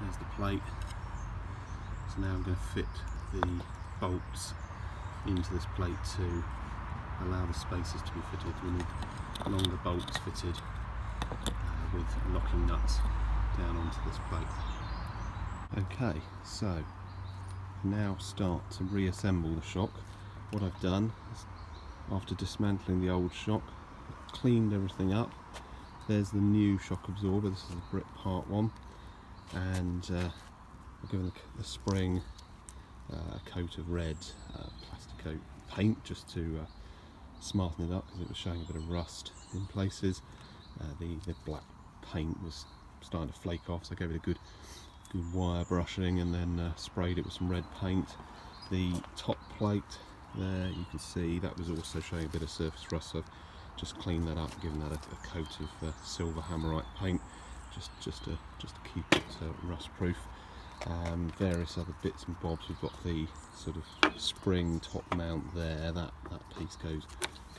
There's the plate. So now I'm going to fit the bolts into this plate to allow the spacers to be fitted. We need longer bolts fitted with locking nuts down onto this plate. Okay, so now start to reassemble the shock. What I've done is, after dismantling the old shock, I've cleaned everything up. There's the new shock absorber. This is a Brit Part 1, and I've given the spring a coat of red plastic coat paint just to smarten it up, because it was showing a bit of rust in places. The black paint was starting to flake off, so I gave it a good wire brushing and then sprayed it with some red paint. The top plate there, you can see that was also showing a bit of surface rust, so I've just cleaned that up, given that a coat of silver hammerite paint, just to keep it rust proof. Various other bits and bobs. We've got the sort of spring top mount there, that piece goes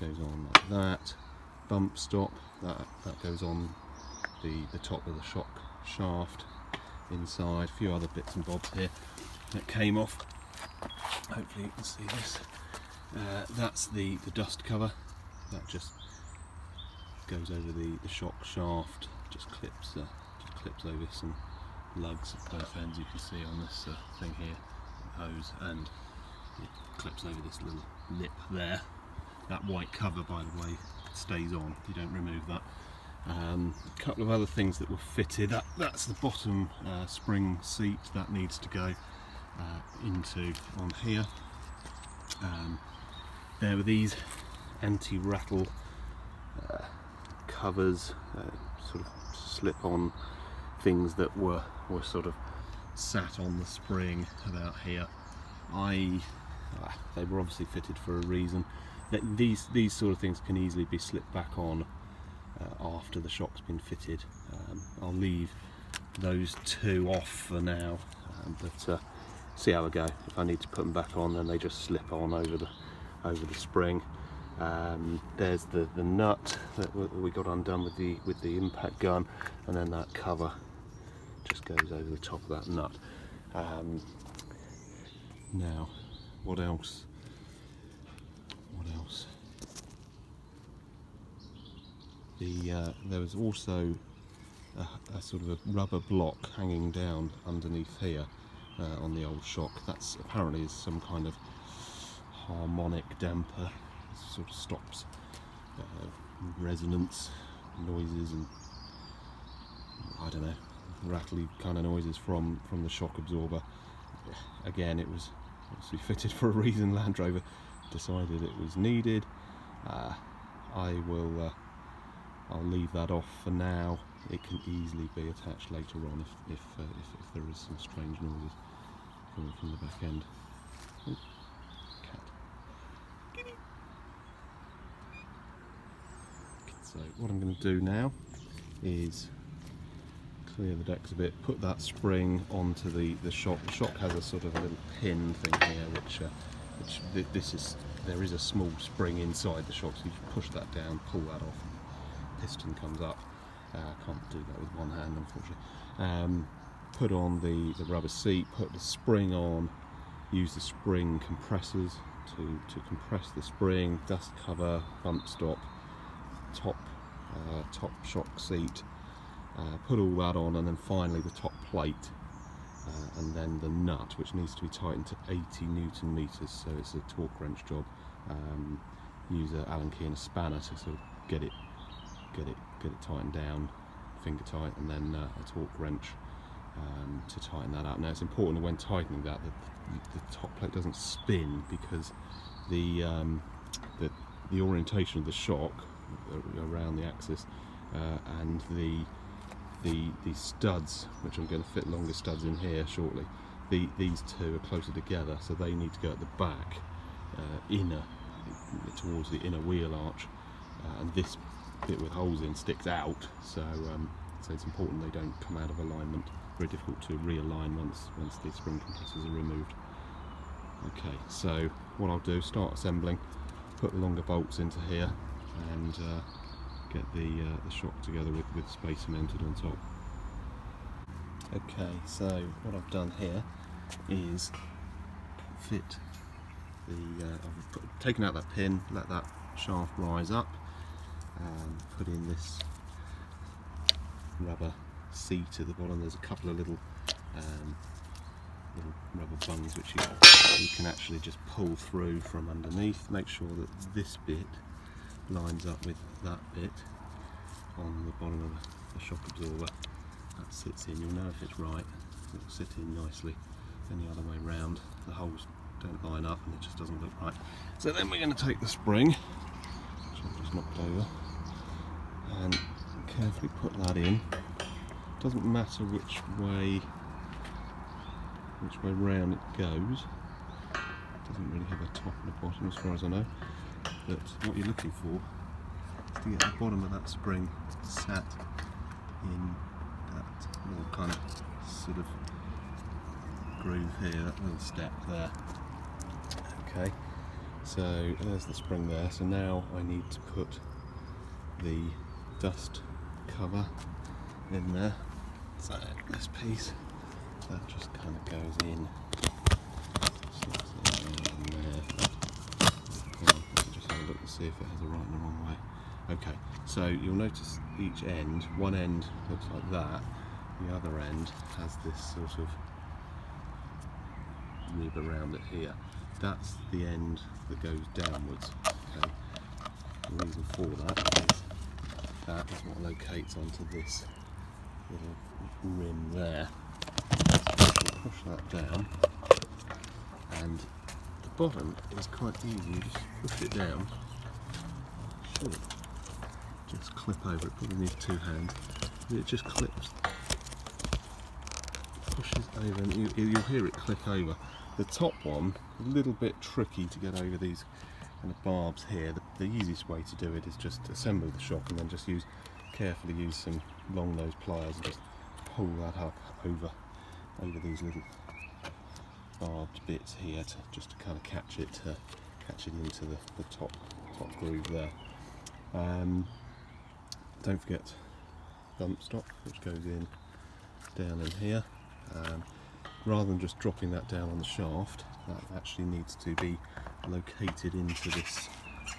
on like that. Bump stop, that goes on the top of the shock shaft inside. A few other bits and bobs here that came off. Hopefully you can see this. That's the dust cover that just goes over the shock shaft, just clips over some lugs at both ends. You can see on this thing here, hose, and it clips over this little lip there. That white cover, by the way, stays on, you don't remove that. A couple of other things that were fitted, that's the bottom spring seat that needs to go on here. There were these anti-rattle covers, sort of slip-on things that were sort of sat on the spring about here. They were obviously fitted for a reason. These sort of things can easily be slipped back on after the shock's been fitted. I'll leave those two off for now, but see how I go. If I need to put them back on, then they just slip on over the spring. There's the nut that we got undone with the impact gun, and then that cover just goes over the top of that nut. Now, what else? There was also a sort of a rubber block hanging down underneath here on the old shock. That's apparently is some kind of harmonic damper. It sort of stops resonance noises and, I don't know, rattly kind of noises from the shock absorber. Again, it was obviously fitted for a reason. Land Rover decided it was needed. I'll leave that off for now. It can easily be attached later on if there is some strange noises coming from the back end. Oh, cat. Kitty. So what I'm going to do now is clear the decks a bit, put that spring onto the shock. The shock has a sort of a little pin thing here, which there is a small spring inside the shock, so you push that down, pull that off, and piston comes up. Can't do that with one hand, unfortunately. Put on the rubber seat, put the spring on, use the spring compressors to compress the spring, dust cover, bump stop, top shock seat. Put all that on, and then finally the top plate, and then the nut, which needs to be tightened to 80 Newton meters, so it's a torque wrench job. Use an Allen key and a spanner to sort of get it tightened down, finger tight, and then a torque wrench to tighten that up. Now it's important when tightening that the top plate doesn't spin, because the orientation of the shock around the axis and the studs, which I'm going to fit longer studs in here shortly, these two are closer together, so they need to go at the back, inner, towards the inner wheel arch, and this bit with holes in sticks out, so it's important they don't come out of alignment. Very difficult to realign once the spring compressors are removed. Okay, so what I'll do, start assembling, put the longer bolts into here, and get the shock together with spacer mounted on top. Okay, so what I've done here is fit I've taken out that pin, let that shaft rise up, put in this rubber seat at the bottom. There's a couple of little little rubber bungs which you can actually just pull through from underneath. Make sure that this bit lines up with that bit on the bottom of the shock absorber. That sits in, you'll know if it's right, it will sit in nicely, and the other way round the holes don't line up and it just doesn't look right. So then we're going to take the spring, which I've just knocked over, and carefully put that in. Doesn't matter which way round it goes. Doesn't really have a top and a bottom as far as I know. But what you're looking for is to get the bottom of that spring sat in that little kind of sort of groove here, that little step there. Okay, so there's the spring there. So now I need to put the dust cover in there. So this piece, that just kind of goes in. Just have a look and see if it has a right and a wrong way. Okay, so you'll notice each end, one end looks like that, the other end has this sort of rib around it here. That's the end that goes downwards. Okay, the reason for that is what locates onto this little rim there. So push that down, and the bottom is quite easy. You just push it down. Should just clip over. It probably needs two hands. It just clips, pushes over, and you'll hear it click over. The top one, a little bit tricky to get over these kind of barbs here. The easiest way to do it is just assemble the shock and then just carefully use some long nose pliers and just pull that up over these little barbed bits here just to kind of catch it into the top groove there. Don't forget bump stop, which goes in down in here. Rather than just dropping that down on the shaft, that actually needs to be located into this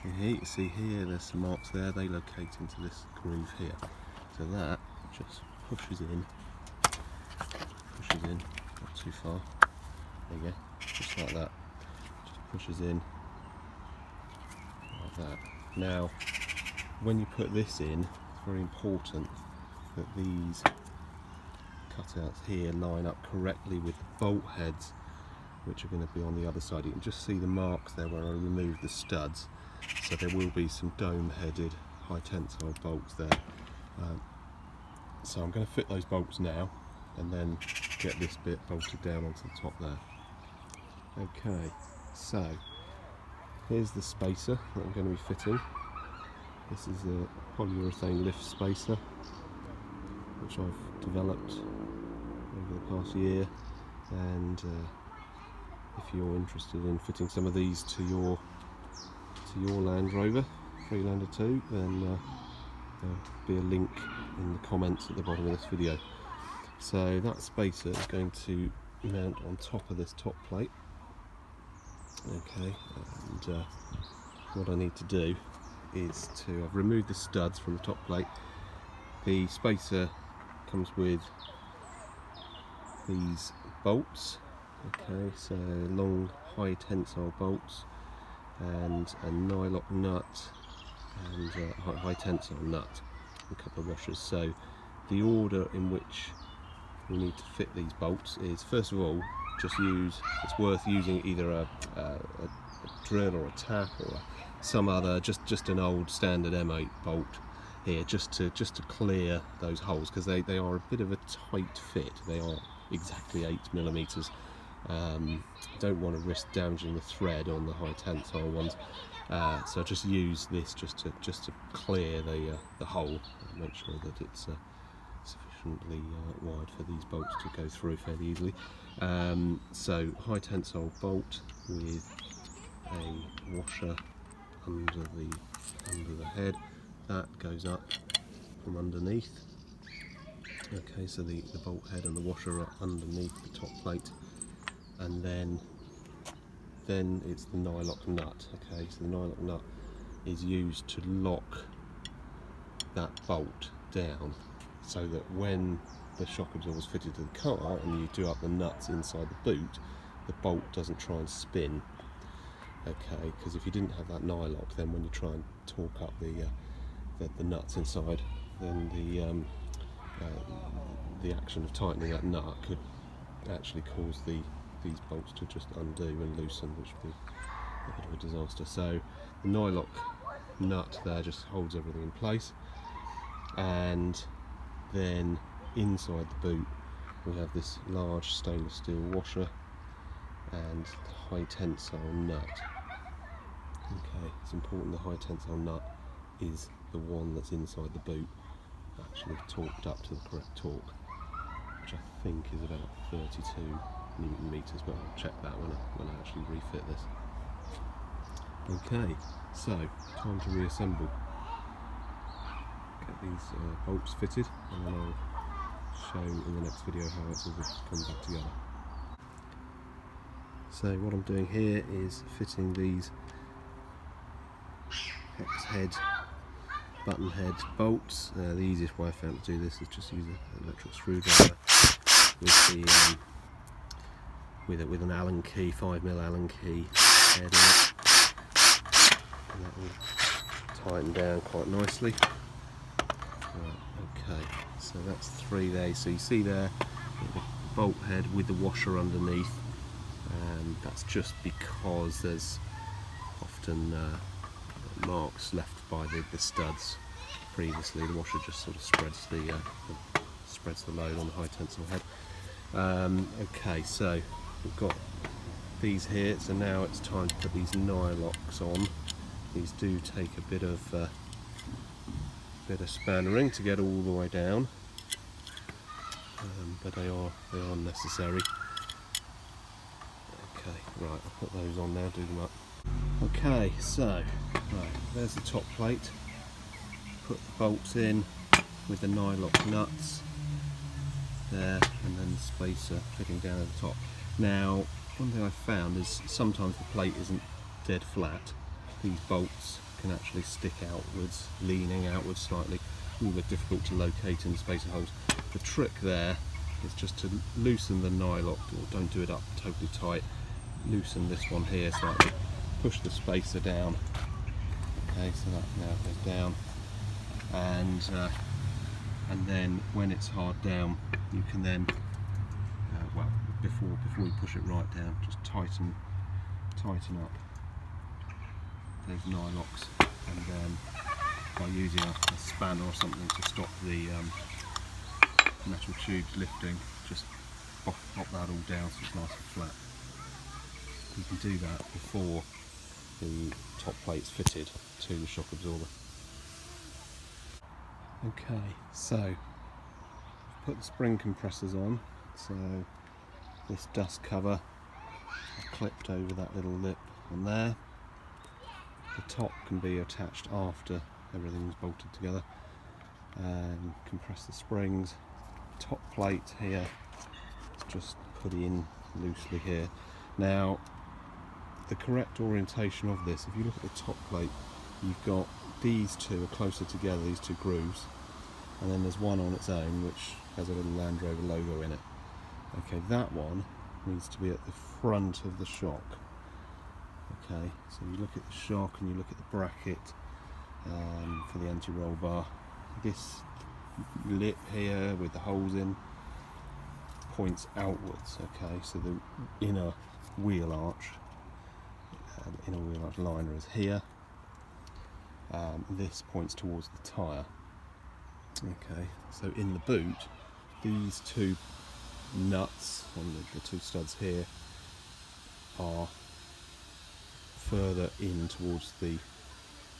in here. You see here, there's some marks there, they locate into this groove here. So that just pushes in, not too far, there you go, just like that, just pushes in like that. Now, when you put this in, it's very important that these cutouts here line up correctly with the bolt heads, which are going to be on the other side. You can just see the marks there where I removed the studs, so there will be some dome-headed high tensile bolts there. So I'm going to fit those bolts now and then get this bit bolted down onto the top there. Okay, so here's the spacer that I'm going to be fitting. This is a polyurethane lift spacer which I've developed over the past year, and if you're interested in fitting some of these to your Land Rover Freelander 2, then there'll be a link in the comments at the bottom of this video. So that spacer is going to mount on top of this top plate. Okay, and what I need to do is I've removed the studs from the top plate. The spacer comes with these bolts, okay, so long high tensile bolts and a nylock nut and a high tensile nut, a couple of washers. So the order in which we need to fit these bolts is, first of all, it's worth using either a drill or a tack or some other, just an old standard M8 bolt here, just to clear those holes, because they are a bit of a tight fit. They are exactly 8mm. Don't want to risk damaging the thread on the high tensile ones, so just use this just to clear the hole and make sure that it's sufficiently wide for these bolts to go through fairly easily. So high tensile bolt with a washer under the head that goes up from underneath. Okay, so the bolt head and the washer are underneath the top plate, and then it's the nylock nut. Okay, so the nylock nut is used to lock that bolt down, so that when the shock absorbers fitted to the car and you do up the nuts inside the boot, the bolt doesn't try and spin. Okay, because if you didn't have that nylock, then when you try and torque up the nuts inside, then the action of tightening that nut could actually cause these bolts to just undo and loosen, which would be a bit of a disaster. So the nylock nut there just holds everything in place, and then inside the boot we have this large stainless steel washer and the high tensile nut. Okay, it's important the high tensile nut is the one that's inside the boot, actually torqued up to the correct torque, which I think is about 32 Newton meters, but I'll check that when I actually refit this. Okay, so time to reassemble. Get these bolts fitted, and then I'll show in the next video how it's all come back together. So what I'm doing here is fitting these hex head, button head bolts. The easiest way I found to do this is just use an electric screwdriver with an Allen key, 5mm Allen key head in it, and that will tighten down quite nicely. Right, okay, so that's 3 there. So you see there the bolt head with the washer underneath. That's just because there's often marks left by the studs previously. The washer just sort of spreads the load on the high tensile head. Okay, so we've got these here, so now it's time to put these nylocks on. These do take a bit of spannering to get all the way down, but they are necessary. Okay, right, I'll put those on now, do them up. Okay, so right, there's the top plate. Put the bolts in with the nylock nuts there, and then the spacer fitting down at the top. Now, one thing I found is sometimes the plate isn't dead flat. These bolts can actually stick outwards, leaning outwards slightly, a little bit difficult to locate in the spacer holes. The trick there is just to loosen the nylock, or don't do it up totally tight. Loosen this one here slightly, push the spacer down. Okay, so that now goes down, and then when it's hard down, you can then, well, before you push it right down, just tighten up those nylocks, and then by using a spanner or something to stop the metal tubes lifting, just pop that all down so it's nice and flat. You can do that before the top plate's fitted to the shock absorber. Okay, so I've put the spring compressors on, so this dust cover I've clipped over that little lip on there. The top can be attached after everything's bolted together, and compress the springs. Top plate here is just put in loosely here. Now, the correct orientation of this, if you look at the top plate, you've got these two are closer together, these two grooves, and then there's one on its own which has a little Land Rover logo in it. Okay, that one needs to be at the front of the shock. Okay, so you look at the shock and you look at the bracket for the anti-roll bar. This lip here with the holes in points outwards. Okay, so the inner wheel arch liner is here. This points towards the tyre. Okay, so in the boot, these two nuts on the two studs here are further in towards the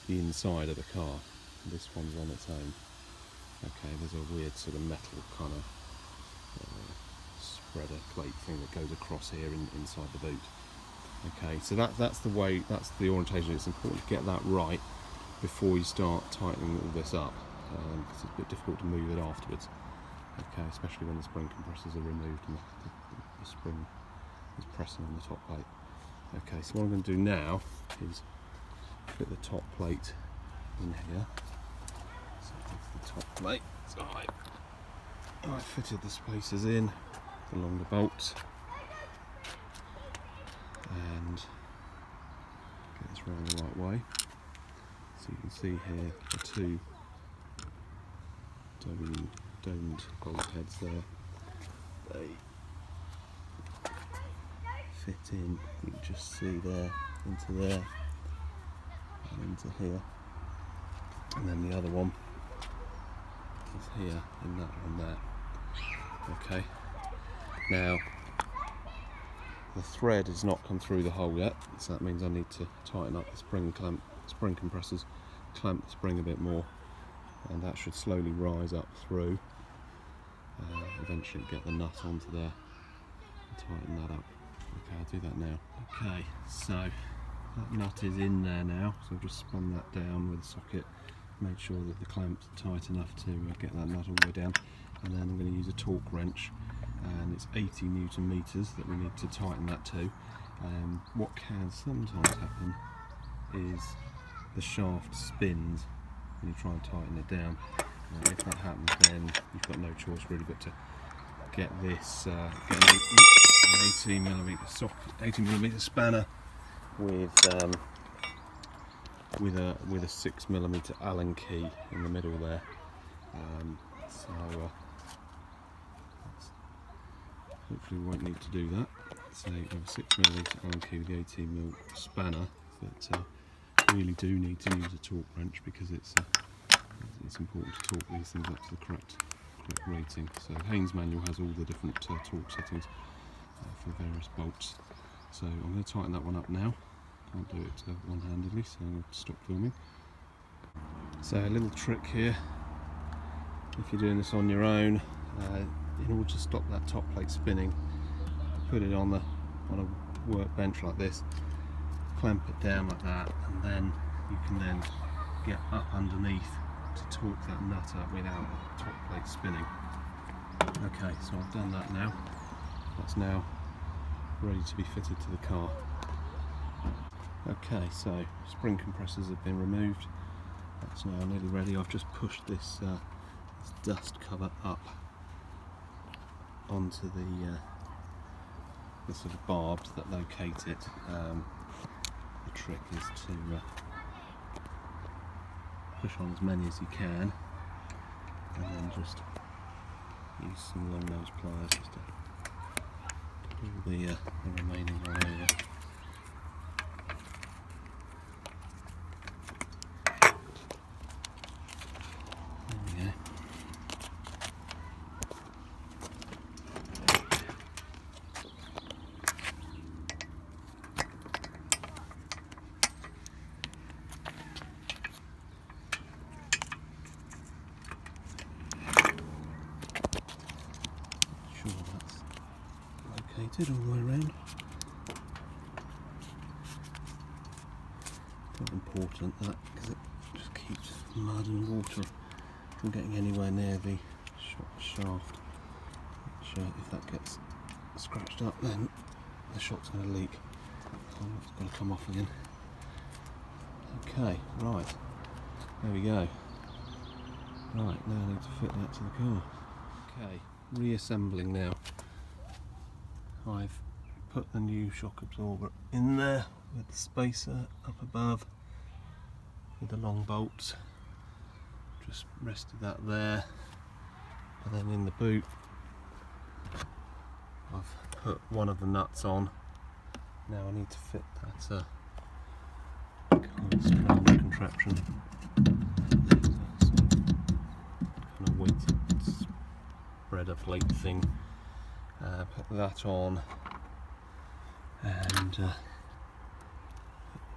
inside of the car. This one's on its own. Okay, there's a weird sort of metal kind of spreader plate thing that goes across here inside the boot. Okay, so that's the way, that's the orientation. It's important to get that right before you start tightening all this up, because it's a bit difficult to move it afterwards. Okay, especially when the spring compressors are removed and the spring is pressing on the top plate. Okay, so what I'm going to do now is put the top plate in here. So that's the top plate side. I fitted the spacers in along the bolts and get this round the right way. So you can see here the two domed bolt heads there. They fit in, you can just see there, into there, and into here. And then the other one is here, in that one there. Okay. Now, the thread has not come through the hole yet, so that means I need to tighten up the spring compressors, clamp the spring a bit more, and that should slowly rise up through. Eventually get the nut onto there and tighten that up. Okay, I'll do that now. Okay, so that nut is in there now, so I've just spun that down with a socket, made sure that the clamps are tight enough to get that nut all the way down, and then I'm going to use a torque wrench, and it's 80 Newton meters that we need to tighten that to. What can sometimes happen is the shaft spins when you try and tighten it down. If that happens, then you've got no choice really but to get this get an 18mm socket, 18mm spanner with a 6mm Allen key in the middle there. Hopefully we won't need to do that. So you have a 6mm Allen key with the 18mm spanner, but really do need to use a torque wrench because it's important to torque these things up to the correct rating. So Haynes manual has all the different torque settings for various bolts. So I'm going to tighten that one up now. Can't do it one-handedly, so I'm going to stop filming. So a little trick here, if you're doing this on your own, in order to stop that top plate spinning, put it on a workbench like this, clamp it down like that, and then you can then get up underneath to torque that nut up without the top plate spinning. Okay, so I've done that now. That's now ready to be fitted to the car. Okay, so spring compressors have been removed. That's now nearly ready. I've just pushed this dust cover up onto the sort of barbs that locate it. The trick is to push on as many as you can, and then just use some long nose pliers just to pull the remaining one over. There we go. Sure that's located all the way around. Quite important that, because it just keeps mud and water from getting anywhere near the shaft, which if that gets scratched up then the shock's going to leak. So it's got to come off again. Okay, right, there we go. Right, now I need to fit that to the car. Okay, reassembling now. I've put the new shock absorber in there with the spacer up above with the long bolts. Just rested that there, and then in the boot I've put one of the nuts on. Now I need to fit that kind contraption. Kind of weighted spreader plate thing. Put that on, and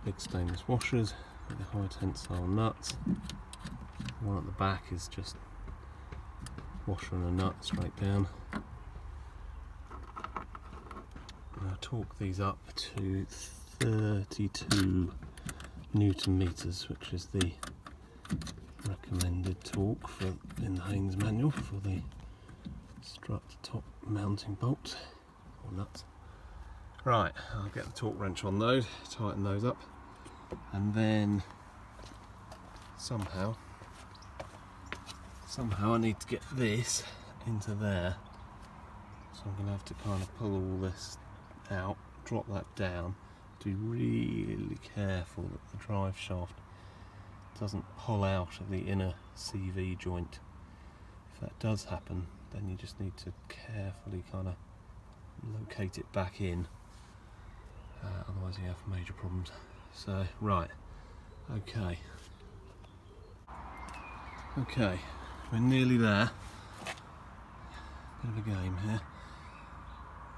big stainless washers with the high tensile nuts. The one at the back is just washer and a nut straight down. Now torque these up to 32 Newton meters, which is the recommended torque in the Haynes manual for the Strut top mounting bolts or nuts. Right, I'll get the torque wrench on those, tighten those up, and then somehow I need to get this into there, so I'm going to have to kind of pull all this out, drop that down, to be really careful that the drive shaft doesn't pull out of the inner CV joint. If that does happen, then you just need to carefully kind of locate it back in, otherwise you have major problems. So right, okay, we're nearly there. Bit of a game here.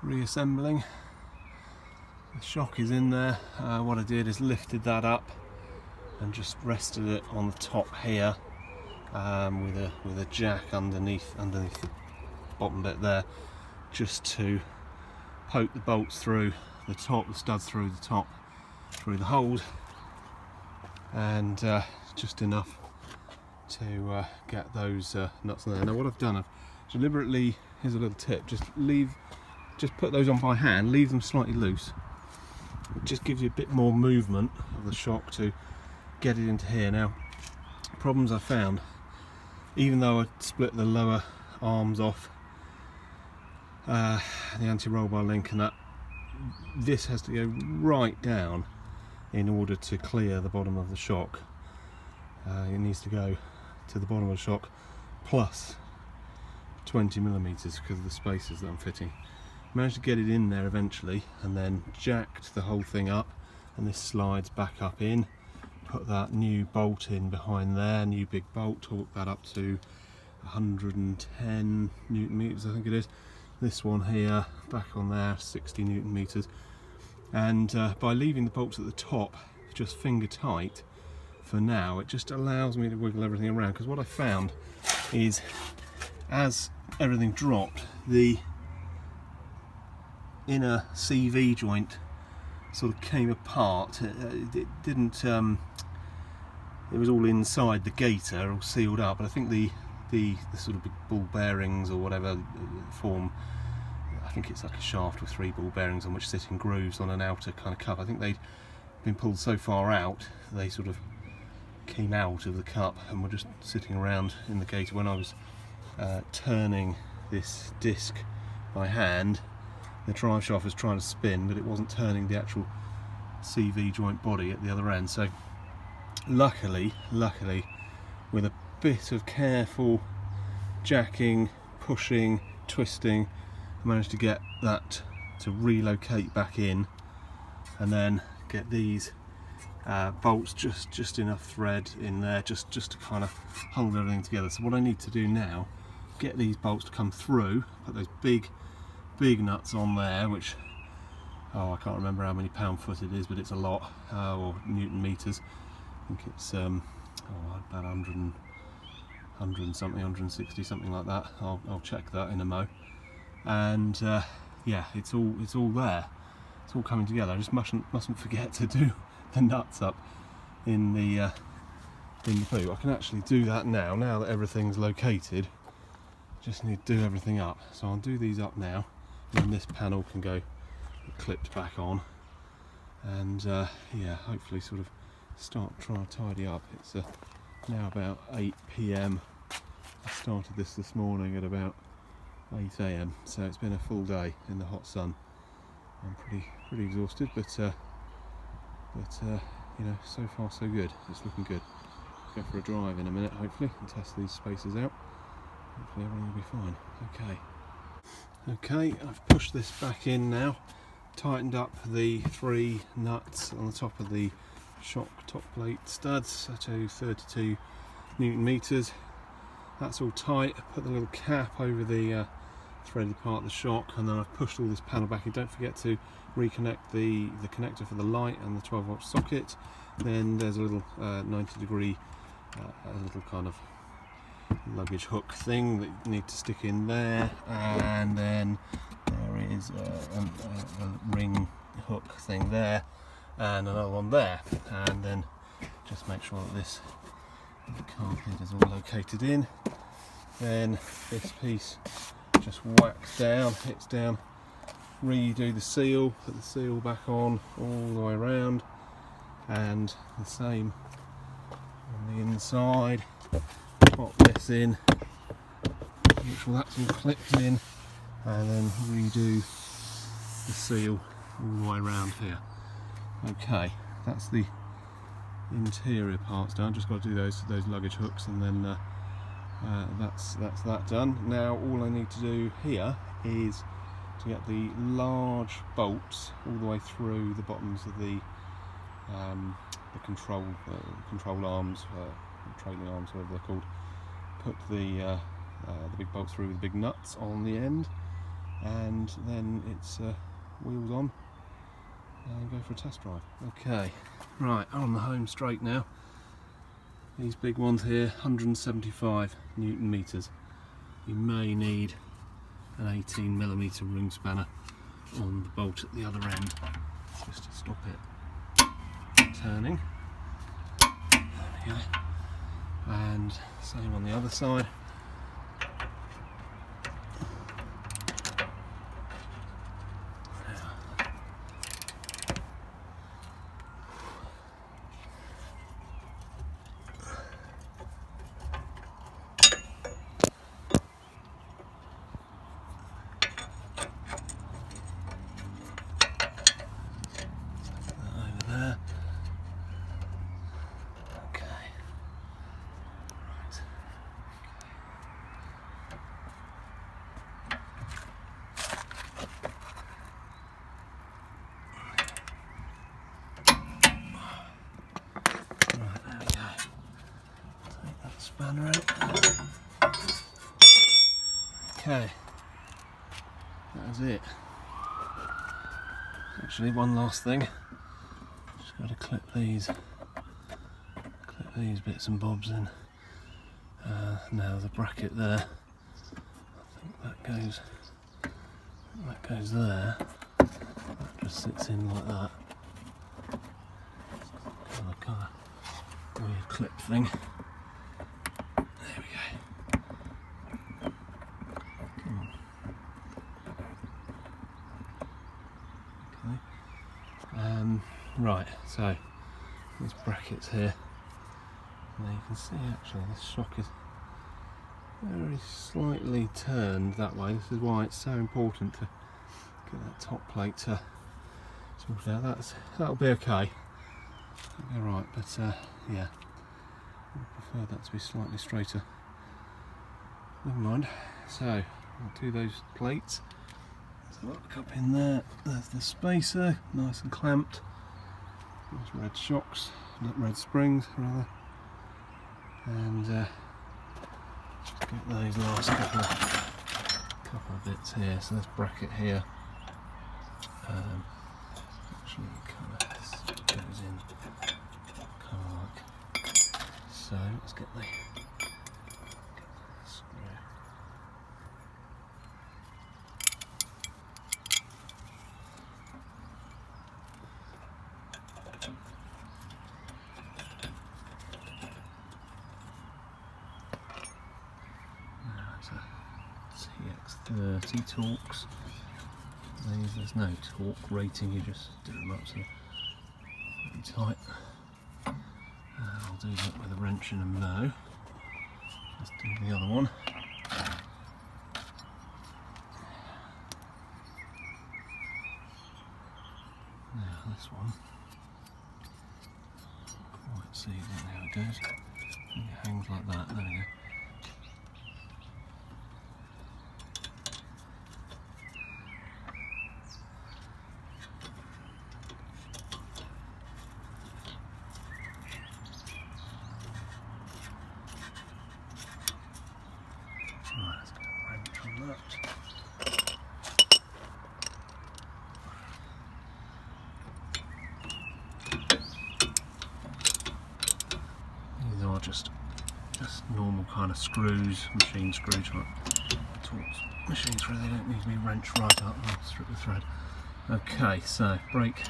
Reassembling. The shock is in there. What I did is lifted that up and just rested it on the top here, with a jack underneath the bottom bit there, just to poke the bolts through the top, the studs through the top, through the holes, and just enough to get those nuts in there. Now what I've done, I've deliberately, here's a little tip, just put those on by hand, leave them slightly loose. It just gives you a bit more movement of the shock to get it into here. Now, problems I found, even though I split the lower arms off, the anti-roll bar link and that, this has to go right down in order to clear the bottom of the shock. It needs to go to the bottom of the shock plus 20mm because of the spacers that I'm fitting. Managed to get it in there eventually, and then jacked the whole thing up, and this slides back up in. Put that new bolt in behind there, new big bolt, torque that up to 110 Newton meters, I think it is. This one here, back on there, 60 Newton meters. And by leaving the bolts at the top just finger tight for now, it just allows me to wiggle everything around. Because what I found is, as everything dropped, the inner CV joint sort of came apart. It didn't. It was all inside the gaiter, all sealed up. But I think the sort of big ball bearings or whatever form, I think it's like a shaft with 3 ball bearings on which sit in grooves on an outer kind of cup. I think they'd been pulled so far out they sort of came out of the cup and were just sitting around in the gaiter. When I was turning this disc by hand, the drive shaft was trying to spin, but it wasn't turning the actual CV joint body at the other end. So luckily, with a bit of careful jacking, pushing, twisting, I managed to get that to relocate back in, and then get these bolts, just enough thread in there, just to kind of hold everything together. So what I need to do now, get these bolts to come through, put those big nuts on there, which, I can't remember how many pound-foot it is, but it's a lot, or Newton meters. I think it's about 100 and something, 160, something like that. I'll check that in a mo. And yeah, it's all there. It's all coming together. I just mustn't forget to do the nuts up in the boot. I can actually do that now that everything's located. Just need to do everything up. So I'll do these up now, and then this panel can go clipped back on, and yeah, hopefully sort of start trying to tidy up. It's now about 8 PM. I started this morning at about 8 AM, so it's been a full day in the hot sun. I'm pretty exhausted, but you know, so far so good. It's looking good. Go for a drive in a minute, hopefully, and test these spacers out. Hopefully everything will be fine. Okay, I've pushed this back in now, tightened up the 3 nuts on the top of the shock top plate studs to 32 Newton meters. That's all tight. I put the little cap over the threaded part of the shock, and then I've pushed all this panel back in. Don't forget to reconnect the connector for the light and the 12-volt socket. Then there's a little 90-degree a little kind of luggage hook thing that you need to stick in there, and then there is a ring hook thing there, and another one there, and then just make sure that this carpet is all located in. Then this piece just whacks down, hits down, redo the seal, put the seal back on all the way around, and the same on the inside. Pop this in, make sure that's all clipped in, and then redo the seal all the way around here. Okay, that's the interior parts done. Just got to do those luggage hooks, and then that's that done. Now all I need to do here is to get the large bolts all the way through the bottoms of the control arms, trailing arms, whatever they're called. Put the big bolts through with the big nuts on the end, and then it's wheels on and go for a test drive. Okay, right, on the home straight now. These big ones here, 175 Newton meters. You may need an 18mm ring spanner on the bolt at the other end, just to stop it turning. There we go. And same on the other side. Spanner out. Okay, that is it. Actually, one last thing. Just got to clip these bits and bobs in. Now the bracket there. I think that goes there. That just sits in like that. Kind of weird clip thing. There we go. Come on. Okay. Right, so these brackets here. Now you can see actually this shock is very slightly turned that way. This is why it's so important to get that top plate to sort out. That'll be okay. That'll be alright, but yeah. I prefer that to be slightly straighter. Never mind. So I'll do those plates. So look up in there. There's the spacer, nice and clamped. Nice red shocks, red springs rather. And just get those last couple of bits here. So this bracket here actually kind of goes in kind of like so. Let's get the screw. TX30 torques. There's no torque rating, you just do them up so pretty tight. I'll do that with a wrench and a mow. Let's do the other one. Now this one, can't quite see exactly how it goes. I think it hangs like that. There we go. Right, let's get a wrench on that. These are just normal kind of screws, machine screw type torques. Machine screw, they don't need to be wrenched right up. I'll strip the thread. Okay, so brake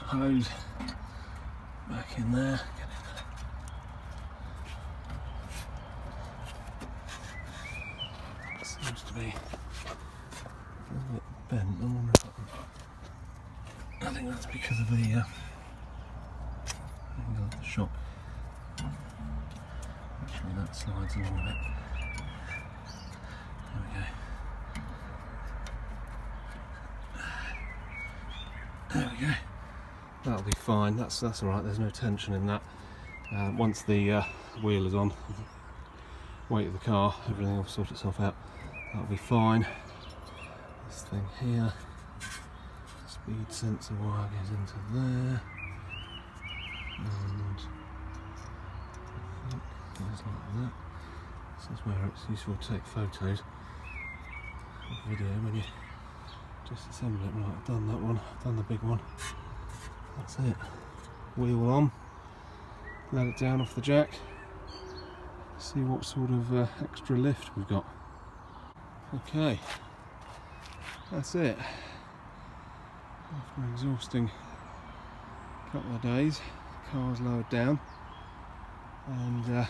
hose back in there. Seems to be a little bit bent. I wonder if I think that's because of the angle of the shock. Actually, that slides along a bit. that'll be fine. That's all right. There's no tension in that. Once the wheel is on, weight of the car, everything will sort itself out. That'll be fine. This thing here, speed sensor wire goes into there, and I think it goes like that. This is where it's useful to take photos of video when you disassemble it. Right, I've done that one, I've done the big one. That's it. Wheel on, let it down off the jack, see what sort of extra lift we've got. Okay, that's it. After an exhausting couple of days, the car's lowered down, and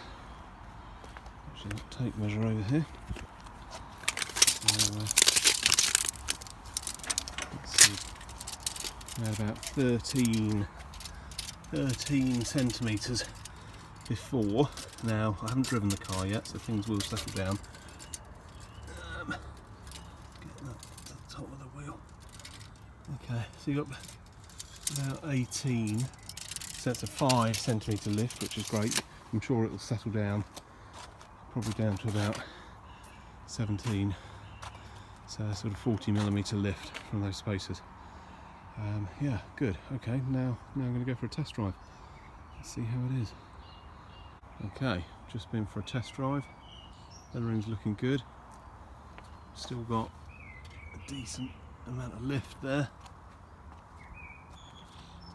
actually got a tape measure over here. So, let's see, we had about 13 centimetres before. Now I haven't driven the car yet, so things will settle down. Get that at the top of the wheel. Okay, so you got about 18, so that's a 5 centimetre lift, which is great. I'm sure it will settle down, probably down to about 17, so sort of 40mm lift from those spacers. Yeah, good. Okay, now I'm going to go for a test drive. Let's see how it is. Okay, just been for a test drive. Leathering's looking good. Still got a decent amount of lift there.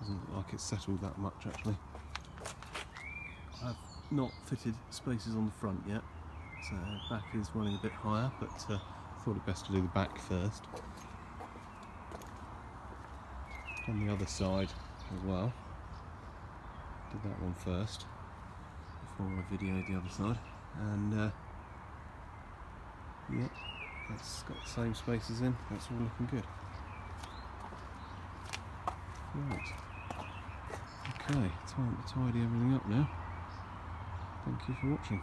Doesn't look like it's settled that much actually. I've not fitted spacers on the front yet, so back is running a bit higher, but I thought it best to do the back first. On the other side as well. Did that one first before I videoed the other side, and yeah, that's got the same spacers in. That's all looking good. Right. Okay, time to tidy everything up now. Thank you for watching.